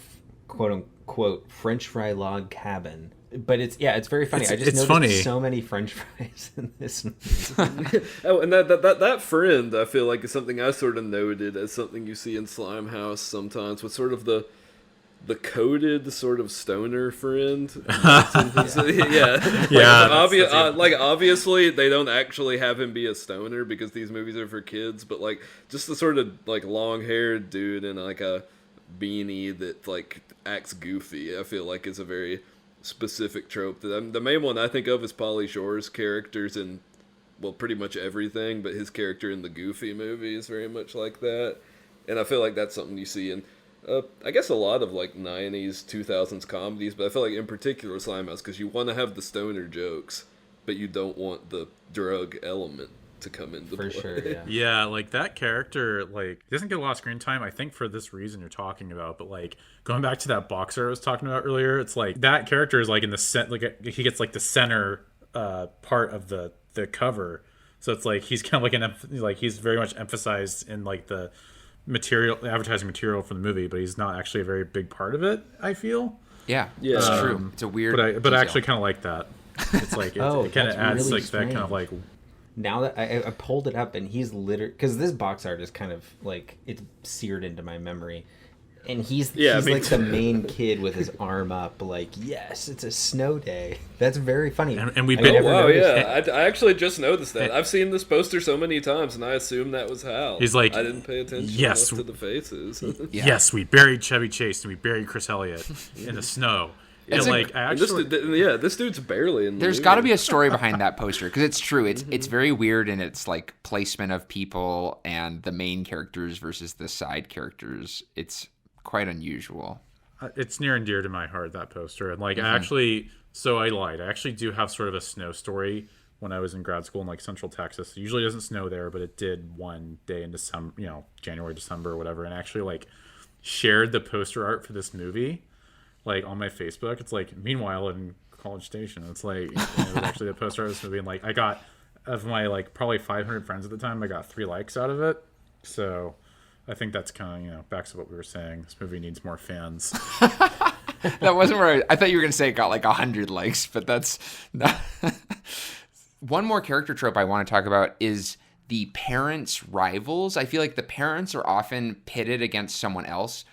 [SPEAKER 3] quote unquote French fry log cabin. But it's very funny. I just noticed
[SPEAKER 1] funny.
[SPEAKER 3] So many French fries in this movie.
[SPEAKER 2] Oh, and that friend, I feel like, is something I sort of noted as something you see in Slimehouse sometimes, with sort of the coded sort of stoner friend. Obviously they don't actually have him be a stoner because these movies are for kids, but like just the sort of like long-haired dude in like a beanie that like acts goofy, I feel like is a very specific trope. The main one I think of is Pauly Shore's characters in, well, pretty much everything, but his character in the Goofy movie is very much like that, and I feel like that's something you see in I guess a lot of like 90s 2000s comedies, but I feel like in particular Slimehouse, because you want to have the stoner jokes but you don't want the drug element to come into play.
[SPEAKER 3] For sure, yeah.
[SPEAKER 1] Yeah, like that character, like, doesn't get a lot of screen time, I think, for this reason you're talking about. But like going back to that boxer I was talking about earlier, it's like that character is like in the he gets like the center part of the cover. So it's like he's kind of like he's very much emphasized in like the advertising material for the movie, but he's not actually a very big part of it, I feel.
[SPEAKER 4] Yeah, it's true. It's a weird
[SPEAKER 1] but I actually kind of like that. It's like it kind of adds
[SPEAKER 3] really
[SPEAKER 1] like strange. That kind of like.
[SPEAKER 3] Now that I pulled it up, and he's literally, because this box art is kind of like, it's seared into my memory, and he's like the main kid with his arm up, like, yes, it's a snow day. That's very funny.
[SPEAKER 1] And we've
[SPEAKER 2] been. Oh wow, yeah. I actually just noticed that. I've seen this poster so many times, and I assumed that was Hal.
[SPEAKER 1] He's like,
[SPEAKER 2] I didn't pay attention enough to the faces.
[SPEAKER 1] Yes, we buried Chevy Chase and we buried Chris Elliott in the snow.
[SPEAKER 4] It's
[SPEAKER 1] like actually,
[SPEAKER 2] this dude's barely in.
[SPEAKER 4] There's got to be a story behind that poster, because it's true. It's very weird in its like placement of people and the main characters versus the side characters. It's quite unusual.
[SPEAKER 1] It's near and dear to my heart, that poster. And like I lied. I actually do have sort of a snow story. When I was in grad school in like Central Texas, it usually doesn't snow there, but it did one day in December, January, December, or whatever, and actually like shared the poster art for this movie. Like on my Facebook, it's like, meanwhile in College Station, it's like, it was actually the poster of this movie, and like I got, of my like probably 500 friends at the time, I got 3 likes out of it. So I think that's kind of backs to what we were saying. This movie needs more fans.
[SPEAKER 4] That wasn't where I thought you were gonna say it got like 100 likes, but that's not. One more character trope I want to talk about is the parents' rivals. I feel like the parents are often pitted against someone else.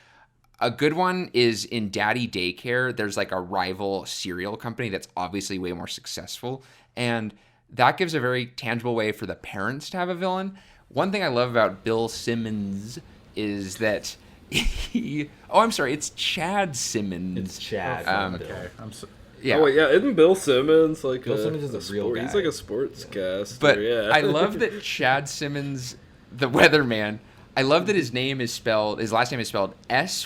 [SPEAKER 4] A good one is in Daddy Daycare. There's like a rival cereal company that's obviously way more successful. And that gives a very tangible way for the parents to have a villain. One thing I love about Bill Simmons is that it's Chad Simmons.
[SPEAKER 3] It's Chad.
[SPEAKER 1] Okay, I'm so.
[SPEAKER 4] Yeah.
[SPEAKER 2] Oh, wait, yeah, isn't Bill Simmons like
[SPEAKER 3] Bill Simmons is a real guy.
[SPEAKER 2] He's like a sportscaster.
[SPEAKER 4] But
[SPEAKER 2] yeah.
[SPEAKER 4] I love that Chad Simmons, the weatherman, I love that his last name is spelled Symmonz,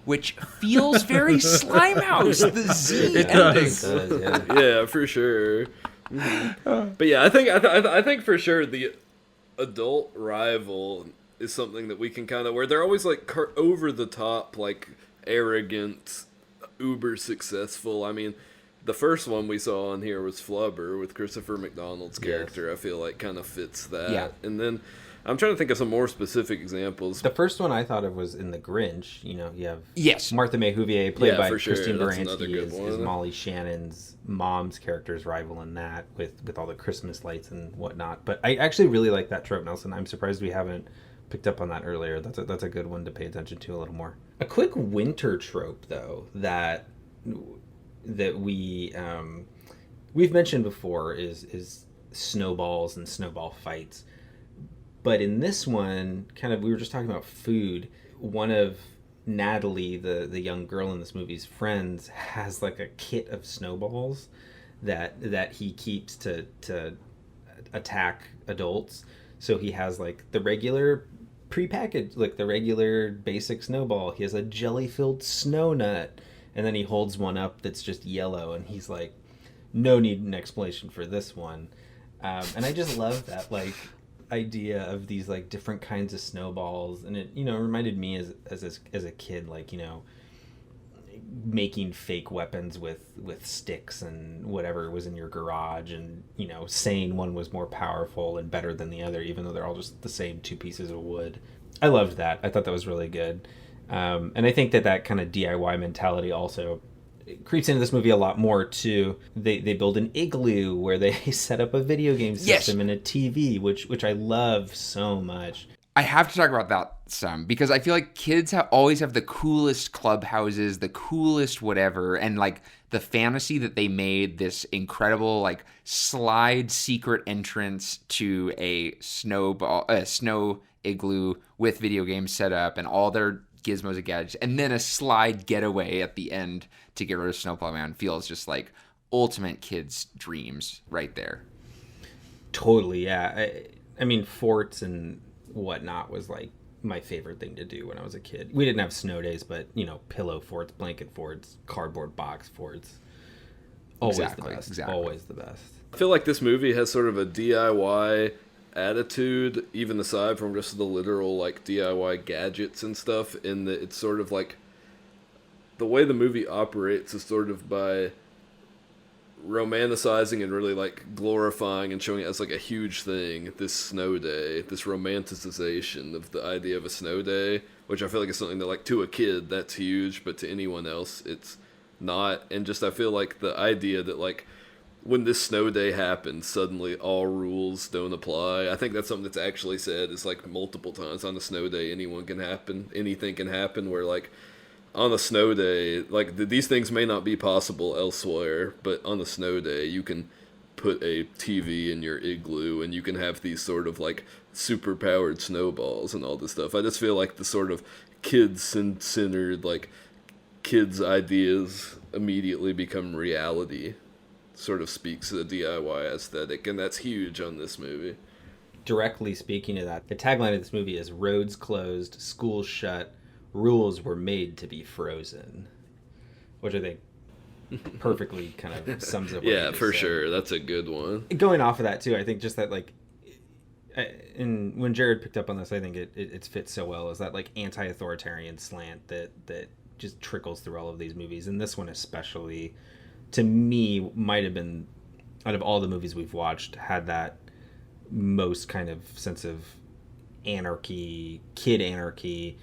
[SPEAKER 4] which feels very Slimehouse, the Z
[SPEAKER 1] It
[SPEAKER 4] ending.
[SPEAKER 1] does.
[SPEAKER 2] Yeah, for sure. But yeah, I think for sure the adult rival is something that we can kind of, where they're always like over the top, like arrogant, uber successful. I mean, the first one we saw on here was Flubber with Christopher McDonald's character. Yes. I feel like kind of fits that.
[SPEAKER 4] Yeah.
[SPEAKER 2] And then I'm trying to think of some more specific examples.
[SPEAKER 3] The first one I thought of was in The Grinch. You know, you have
[SPEAKER 4] Martha
[SPEAKER 3] May Whovier, played by
[SPEAKER 2] sure.
[SPEAKER 3] Christine
[SPEAKER 2] That's
[SPEAKER 3] Baranski, is Molly Shannon's mom's character's rival in that, with all the Christmas lights and whatnot. But I actually really like that trope, Nelson. I'm surprised we haven't picked up on that earlier. That's a good one to pay attention to a little more. A quick winter trope, though, that we've mentioned before is snowballs and snowball fights. But in this one, kind of, we were just talking about food. One of Natalie, the young girl in this movie's friends, has like a kit of snowballs that he keeps to attack adults. So he has like the regular prepackaged, like the regular basic snowball. He has a jelly-filled snow nut, and then he holds one up that's just yellow, and he's like, no need an explanation for this one. And I just love that like idea of these like different kinds of snowballs, and it, you know, reminded me as a kid, like, you know, making fake weapons with sticks and whatever was in your garage, and, you know, saying one was more powerful and better than the other, even though they're all just the same two pieces of wood. I loved that. I thought that was really good. And I think that kind of DIY mentality also creeps into this movie a lot more too. They build an igloo where they set up a video game system and a TV, which I love so much.
[SPEAKER 4] I have to talk about that some, because I feel like kids always have the coolest clubhouses, the coolest whatever, and like the fantasy that they made this incredible like slide secret entrance to a snow igloo with video games set up and all their gizmos and gadgets, and then a slide getaway at the end to get rid of Snowplow Man feels just like ultimate kids' dreams right there.
[SPEAKER 3] Totally, yeah. I mean, forts and whatnot was like my favorite thing to do when I was a kid. We didn't have snow days, but, you know, pillow forts, blanket forts, cardboard box forts. Always the best. Exactly. Always the best.
[SPEAKER 2] I feel like this movie has sort of a DIY attitude, even aside from just the literal like DIY gadgets and stuff, in that it's sort of like the way the movie operates is sort of by romanticizing and really like glorifying and showing it as like a huge thing, this snow day, this romanticization of the idea of a snow day, which I feel like is something that like to a kid that's huge, but to anyone else it's not. And just I feel like the idea that like when this snow day happens, suddenly all rules don't apply. I think that's something that's actually said is like multiple times on a snow day, anything can happen, where like on a snow day, like these things may not be possible elsewhere, but on a snow day you can put a TV in your igloo and you can have these sort of like super powered snowballs and all this stuff. I just feel like the sort of kids-centered, like kids' ideas immediately become reality sort of speaks to the DIY aesthetic, and that's huge on this movie.
[SPEAKER 3] Directly speaking to that, the tagline of this movie is roads closed, schools shut, rules were made to be frozen, which I think perfectly kind of sums up what
[SPEAKER 2] yeah, for sure. That's a good one.
[SPEAKER 3] Going off of that too, I think just that like, and when Jared picked up on this, I think it fits so well, is that like anti-authoritarian slant that just trickles through all of these movies, and this one especially, to me, might have been, out of all the movies we've watched, had that most kind of sense of anarchy, kid anarchy,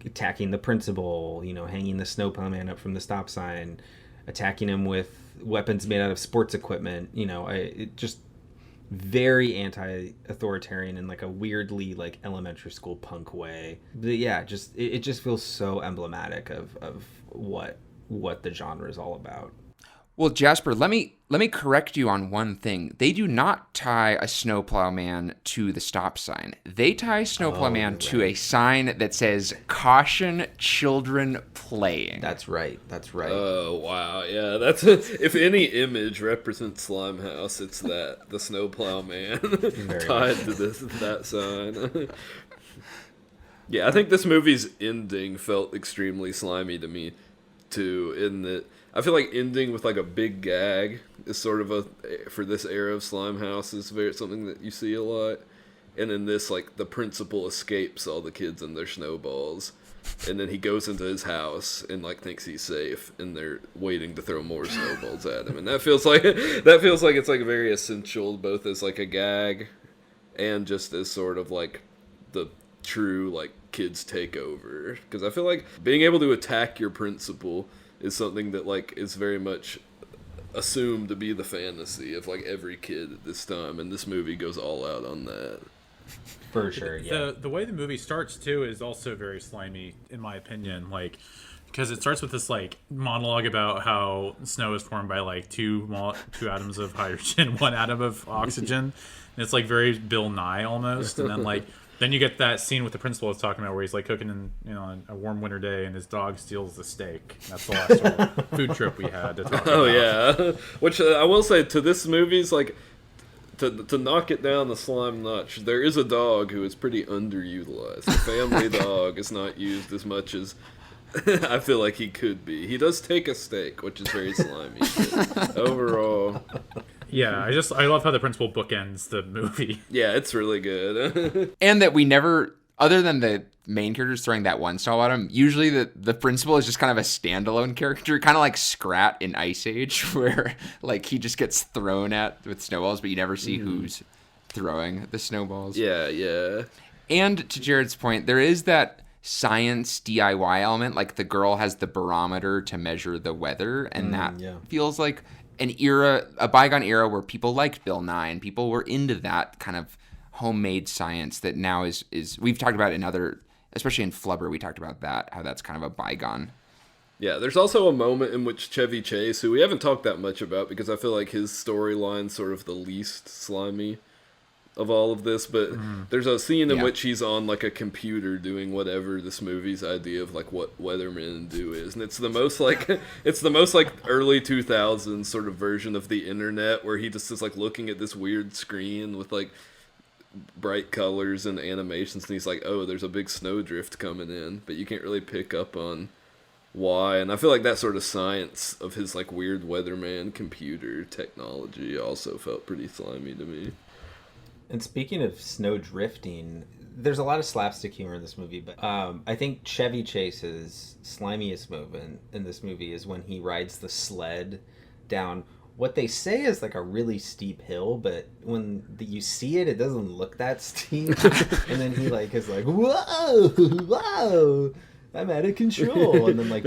[SPEAKER 3] attacking the principal, you know, hanging the Snowplow Man up from the stop sign, attacking him with weapons made out of sports equipment, you know, it just very anti-authoritarian in like a weirdly like elementary school punk way. But yeah, it just feels so emblematic of what the genre is all about.
[SPEAKER 4] Well, Jasper, let me correct you on one thing. They do not tie a snowplow man to the stop sign. They tie snowplow man to a sign that says "Caution, children playing."
[SPEAKER 3] That's right.
[SPEAKER 2] Oh wow, yeah. That's if any image represents Slimehouse, it's the snowplow man tied to that sign. Yeah, I think this movie's ending felt extremely slimy to me, too. In that, I feel like ending with like a big gag is sort of for this era of Slimehouse is something that you see a lot. And in this, like the principal escapes all the kids and their snowballs, and then he goes into his house and like thinks he's safe, and they're waiting to throw more snowballs at him. And that feels like it's like very essential, both as like a gag, and just as sort of like the true like kids take over, because I feel like being able to attack your principal is something that like is very much assumed to be the fantasy of like every kid at this time, and this movie goes all out on that.
[SPEAKER 3] For sure, yeah.
[SPEAKER 1] The way the movie starts too is also very slimy, in my opinion. Like, because it starts with this like monologue about how snow is formed by like two atoms of hydrogen, one atom of oxygen, and it's like very Bill Nye almost. And then like then you get that scene with the principal I was talking about where he's like cooking on a warm winter day, and his dog steals the steak. That's the last sort of food trip we had to talk about.
[SPEAKER 2] Oh yeah, which I will say to this movie's like. To knock it down the slime notch, there is a dog who is pretty underutilized. The family dog is not used as much as I feel like he could be. He does take a steak, which is very slimy. But overall,
[SPEAKER 1] yeah, I love how the principal bookends the movie.
[SPEAKER 2] Yeah, it's really good.
[SPEAKER 4] And that we never, other than the main characters throwing that one snowball at him, usually the principal is just kind of a standalone character, kind of like Scrat in Ice Age, where like he just gets thrown at with snowballs, but you never see who's throwing the snowballs.
[SPEAKER 2] Yeah.
[SPEAKER 4] And to Jared's point, there is that science DIY element, like the girl has the barometer to measure the weather, and that feels like a bygone era where people liked Bill Nye and people were into that kind of homemade science that now is we've talked about in other, especially in Flubber, we talked about that, how that's kind of a bygone.
[SPEAKER 2] Yeah, there's also a moment in which Chevy Chase, who we haven't talked that much about because I feel like his storyline's sort of the least slimy of all of this, but there's a scene in which he's on like a computer doing whatever this movie's idea of like what weathermen do is, and it's the most like early 2000s sort of version of the internet, where he just is like looking at this weird screen with like bright colors and animations, and he's like, oh, there's a big snowdrift coming in, but you can't really pick up on why. And I feel like that sort of science of his like weird weatherman computer technology also felt pretty slimy to me.
[SPEAKER 3] And speaking of snow drifting, there's a lot of slapstick humor in this movie, but I think Chevy Chase's slimiest moment in this movie is when he rides the sled down what they say is like a really steep hill, but when you see it, it doesn't look that steep. And then he like is like, whoa, I'm out of control. And then like,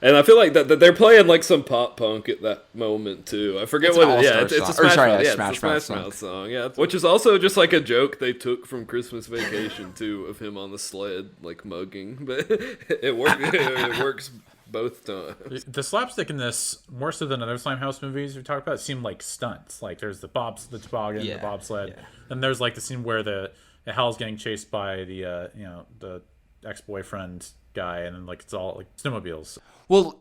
[SPEAKER 2] and I feel like that they're playing like some pop punk at that moment too. I forget what it is. Yeah, it's a Smash Mouth song. Yeah, which is also just like a joke they took from Christmas Vacation too, of him on the sled like mugging, but it works both times.
[SPEAKER 1] The slapstick in this, more so than other Slimehouse movies we talked about, seemed like stunts. Like there's the toboggan, the bobsled, and there's like the scene where the Hal's getting chased by the the ex-boyfriend guy, and then like it's all like snowmobiles.
[SPEAKER 4] Well,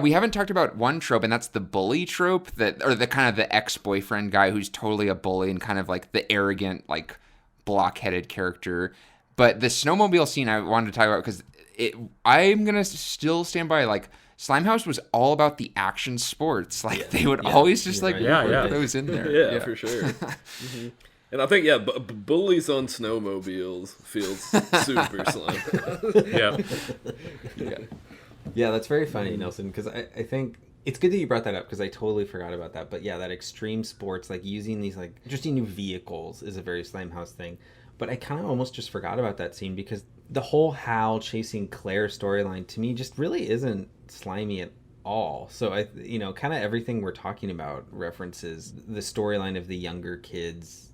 [SPEAKER 4] we haven't talked about one trope, and that's the bully trope, or the kind of the ex-boyfriend guy who's totally a bully and kind of like the arrogant, like block-headed character. But the snowmobile scene I wanted to talk about because I'm gonna still stand by, like, Slimehouse was all about the action sports. Like they would always just like put those in there.
[SPEAKER 2] Yeah, for sure. Mm-hmm. And I think bullies on snowmobiles feels super slime.
[SPEAKER 3] Yeah, that's very funny, Nelson, because I think it's good that you brought that up because I totally forgot about that. But yeah, that extreme sports, like using these like interesting new vehicles, is a very Slimehouse thing. But I kind of almost just forgot about that scene because the whole Hal chasing Claire storyline to me just really isn't slimy at all. So kind of everything we're talking about references the storyline of the younger kids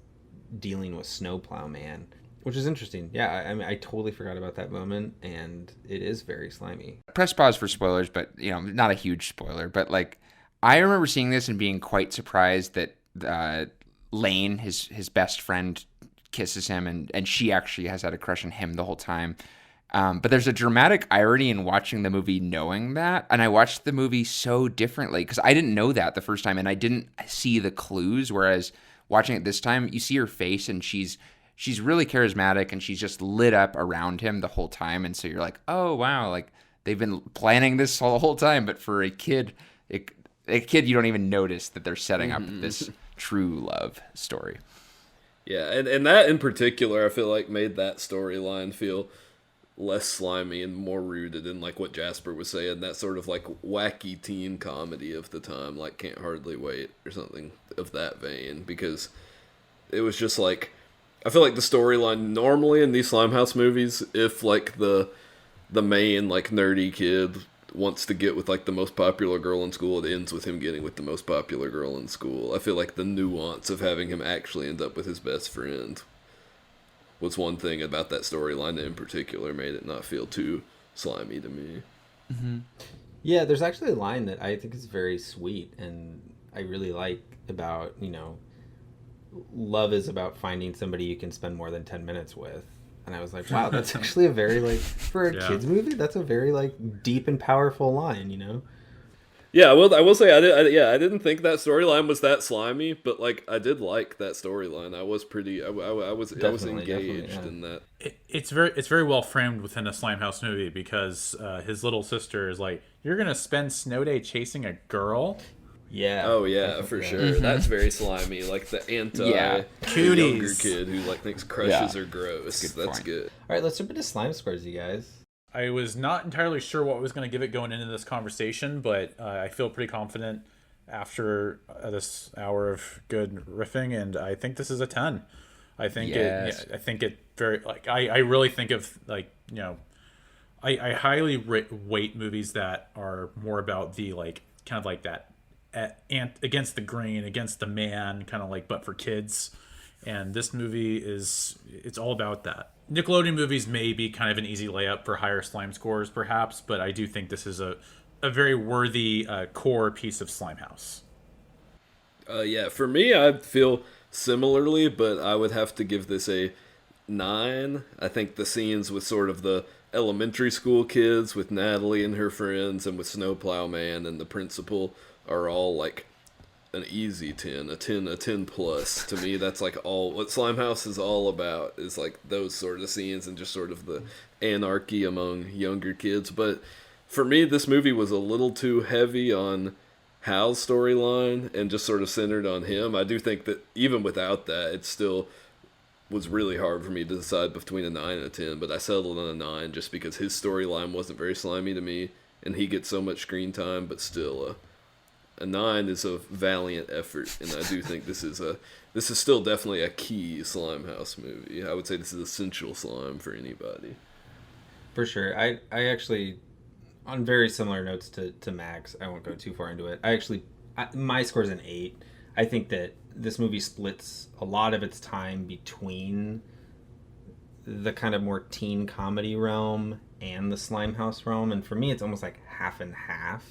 [SPEAKER 3] dealing with Snowplow Man, which is interesting. Yeah, I mean, I totally forgot about that moment, and it is very slimy.
[SPEAKER 4] Press pause for spoilers, but not a huge spoiler. But like, I remember seeing this and being quite surprised that Lane, his best friend, kisses him, and she actually has had a crush on him the whole time. But there's a dramatic irony in watching the movie knowing that, and I watched the movie so differently because I didn't know that the first time, and I didn't see the clues, whereas watching it this time, you see her face, and she's really charismatic, and she's just lit up around him the whole time, and so you're like, oh, wow, like, they've been planning this the whole time, but for a kid, you don't even notice that they're setting up this true love story.
[SPEAKER 2] Yeah, and that in particular, I feel like made that storyline feel less slimy and more rooted in like what Jasper was saying, that sort of like wacky teen comedy of the time, like Can't Hardly Wait or something of that vein, because it was just like, I feel like the storyline normally in these Slimehouse movies, if like the main like nerdy kid wants to get with like the most popular girl in school, it ends with him getting with the most popular girl in school. I feel like the nuance of having him actually end up with his best friend was one thing about that storyline that in particular made it not feel too slimy to me.
[SPEAKER 3] Mm-hmm. Yeah, there's actually a line that I think is very sweet and I really like about, love is about finding somebody you can spend more than 10 minutes with. And I was like, wow, that's actually a very, like, for a kid's movie, that's a very, like, deep and powerful line,
[SPEAKER 2] Yeah, well, I will say I didn't think that storyline was that slimy, but like I did like that storyline. I was pretty, I was engaged in that.
[SPEAKER 1] It's very well framed within a Slimehouse movie because his little sister is like, "You're gonna spend snow day chasing a girl."
[SPEAKER 3] Yeah.
[SPEAKER 2] Oh yeah, for sure. Mm-hmm. That's very slimy. Like the younger kid who like thinks crushes are gross. That's good.
[SPEAKER 3] All right, let's jump into slime scores, you guys.
[SPEAKER 1] I was not entirely sure what I was going to give it going into this conversation, but I feel pretty confident after this hour of good riffing, and I think this is a 10. I think it very, like, I really think of, like, I highly weight movies that are more about the, like, kind of like that against the grain, against the man, kind of like, but for kids. And this movie it's all about that. Nickelodeon movies may be kind of an easy layup for higher slime scores, perhaps, but I do think this is a very worthy core piece of Slimehouse.
[SPEAKER 2] Yeah, for me, I feel similarly, but I would have to give this a 9. I think the scenes with sort of the elementary school kids, with Natalie and her friends, and with Snowplow Man and the principal, are all like an easy 10, a 10 plus. To me, that's like all what Slimehouse is all about, is like those sort of scenes and just sort of the anarchy among younger kids. But for me, this movie was a little too heavy on Hal's storyline and just sort of centered on him. I do think that even without that, it still was really hard for me to decide between a 9 and a 10, but I settled on a 9 just because his storyline wasn't very slimy to me and he gets so much screen time, but still a 9 is a valiant effort, and I do think this is still definitely a key Slimehouse movie. I would say this is essential slime for anybody.
[SPEAKER 3] For sure. I actually, on very similar notes to Max, I won't go too far into it. My score is an 8. I think that this movie splits a lot of its time between the kind of more teen comedy realm and the Slimehouse realm, and for me, it's almost like half and half.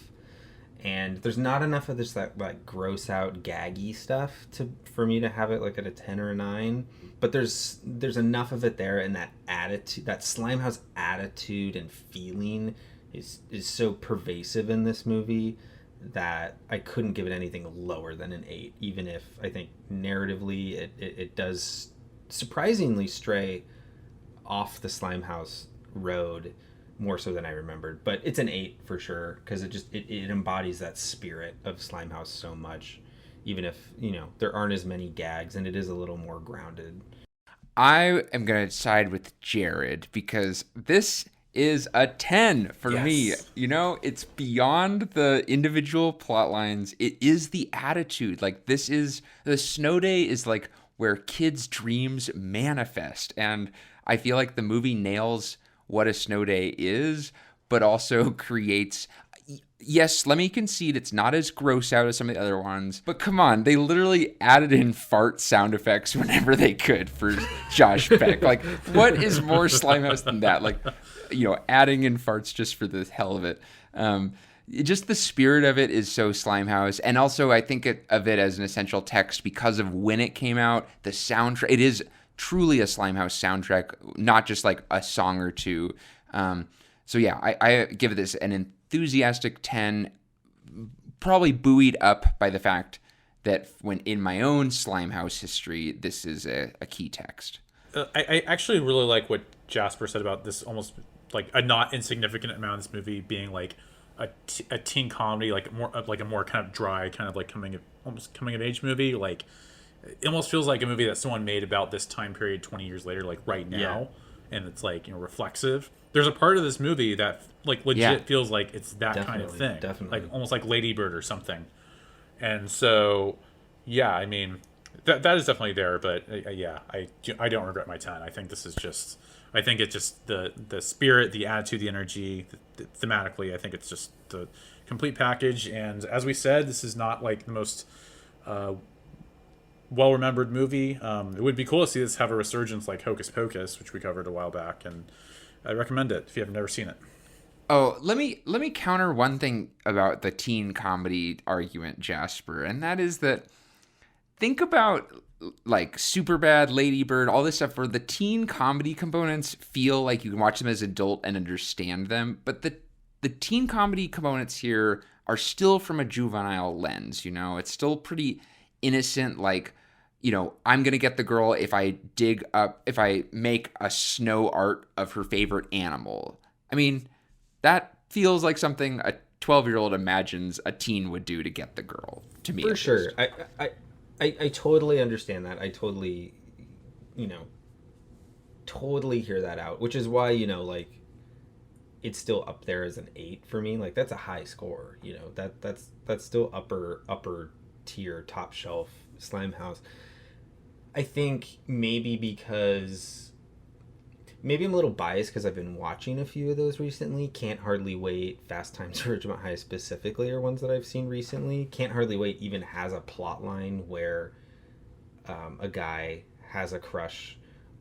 [SPEAKER 3] And there's not enough of this that like gross out gaggy stuff for me to have it like at a 10 or a 9. But there's enough of it there, and that attitude, that Slimehouse attitude and feeling is so pervasive in this movie that I couldn't give it anything lower than an 8, even if I think narratively it does surprisingly stray off the Slimehouse road more so than I remembered. But it's an 8 for sure, because it embodies that spirit of Slimehouse so much, even if there aren't as many gags and it is a little more grounded.
[SPEAKER 4] I am going to side with Jared because this is a 10 for me. It's beyond the individual plot lines. It is the attitude. Like, this is the snow day is like where kids' dreams manifest. And I feel like the movie nails what a snow day is, but also creates... Yes, let me concede it's not as gross out as some of the other ones, but come on, they literally added in fart sound effects whenever they could for Josh Peck. Like, what is more Slimehouse than that? Like, adding in farts just for the hell of it. just the spirit of it is so Slimehouse. And also I think of it as an essential text because of when it came out. The soundtrack, it is truly a Slimehouse soundtrack, not just like a song or two. So yeah, I give this an enthusiastic 10, probably buoyed up by the fact that when in my own Slimehouse history, this is a key text.
[SPEAKER 1] I actually really like what Jasper said about this, almost like a not insignificant amount of this movie being like a teen comedy, like a more kind of dry, kind of like almost coming of age movie. Like it almost feels like a movie that someone made about this time period 20 years later, like right now, and it's like, reflexive. There's a part of this movie that like legit feels like it's that kind of thing,
[SPEAKER 3] definitely,
[SPEAKER 1] like almost like Lady Bird or something. And so, yeah, I mean, that is definitely there. But I don't regret my 10. I think this is just, I think it's just the spirit, the attitude, the energy, thematically. I think it's just the complete package. And as we said, this is not like the most well-remembered movie. It would be cool to see this have a resurgence like Hocus Pocus, which we covered a while back, and I recommend it if you have never seen it.
[SPEAKER 4] Oh, let me counter one thing about the teen comedy argument, Jasper, and that is that think about like Superbad, Lady Bird, all this stuff where the teen comedy components feel like you can watch them as an adult and understand them, but the teen comedy components here are still from a juvenile lens. It's still pretty innocent, like, I'm going to get the girl if I make a snow art of her favorite animal. I mean, that feels like something a 12-year-old imagines a teen would do to get the girl, to me.
[SPEAKER 3] For sure. I totally understand that. I totally, totally hear that out, which is why, like, it's still up there as an 8 for me. Like, that's a high score, that's still upper tier, top shelf Slimehouse. I think maybe I'm a little biased because I've been watching a few of those recently. Can't Hardly Wait, Fast Times at Ridgemont High specifically are ones that I've seen recently. Can't Hardly Wait even has a plot line where a guy has a crush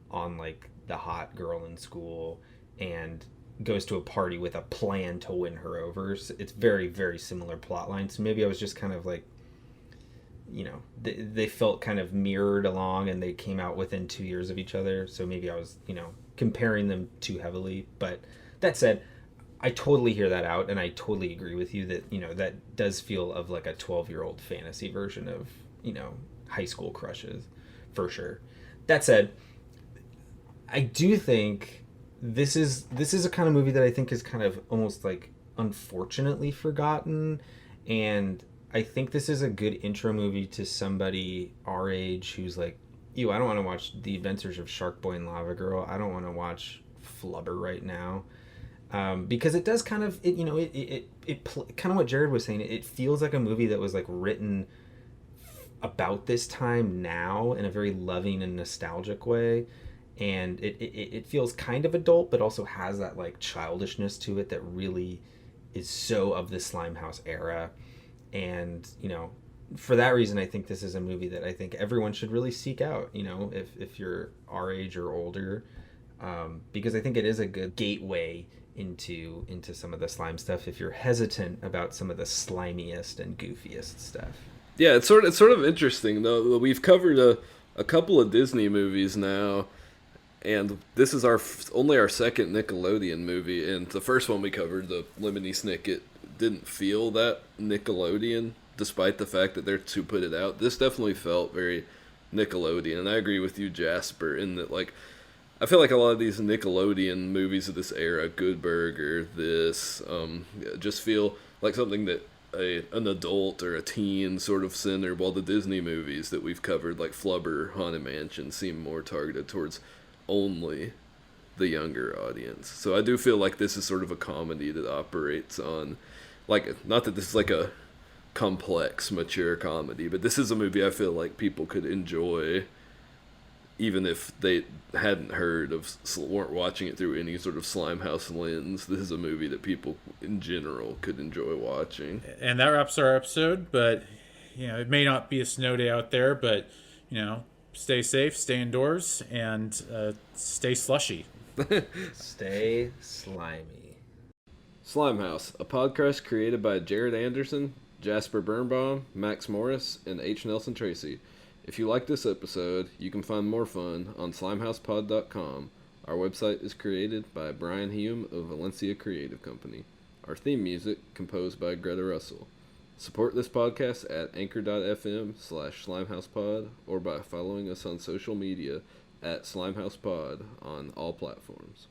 [SPEAKER 3] on like the hot girl in school and goes to a party with a plan to win her over. So it's very, very similar plot line. So maybe I was just kind of like, they felt kind of mirrored along and they came out within 2 years of each other. So maybe I was, comparing them too heavily. But that said, I totally hear that out. And I totally agree with you that, that does feel of like a 12-year-old fantasy version of, high school crushes for sure. That said, I do think this is a kind of movie that I think is kind of almost like unfortunately forgotten. And I think this is a good intro movie to somebody our age who's like, I don't want to watch The Adventures of Shark Boy and Lava Girl. I don't want to watch Flubber right now. Because it does kind of, kind of what Jared was saying, it feels like a movie that was like written about this time now in a very loving and nostalgic way. And it feels kind of adult, but also has that like childishness to it that really is so of the Slimehouse era. And, for that reason, I think this is a movie that I think everyone should really seek out, if you're our age or older, because I think it is a good gateway into some of the slime stuff if you're hesitant about some of the slimiest and goofiest stuff.
[SPEAKER 2] Yeah, it's sort of interesting, though. We've covered a couple of Disney movies now, and this is only our second Nickelodeon movie, and the first one we covered, the Lemony Snicket, didn't feel that Nickelodeon, despite the fact that they're to put it out. This definitely felt very Nickelodeon, and I agree with you, Jasper, in that, like, I feel like a lot of these Nickelodeon movies of this era, Good Burger, this, just feel like something that an adult or a teen sort of centered, while the Disney movies that we've covered, like Flubber, Haunted Mansion, seem more targeted towards only the younger audience. So I do feel like this is sort of a comedy that operates on, like, not that this is like a complex, mature comedy, but this is a movie I feel like people could enjoy even if they hadn't heard of, weren't watching it through any sort of Slimehouse lens. This is a movie that people in general could enjoy watching.
[SPEAKER 1] And that wraps our episode, but, it may not be a snow day out there, but, stay safe, stay indoors, and stay slushy.
[SPEAKER 3] Stay slimy.
[SPEAKER 2] Slimehouse, a podcast created by Jared Anderson, Jasper Birnbaum, Max Morris, and H. Nelson Tracy. If you like this episode, you can find more fun on slimehousepod.com. Our website is created by Brian Hume of Valencia Creative Company. Our theme music composed by Greta Russell. Support this podcast at anchor.fm/slimehousepod or by following us on social media at slimehousepod on all platforms.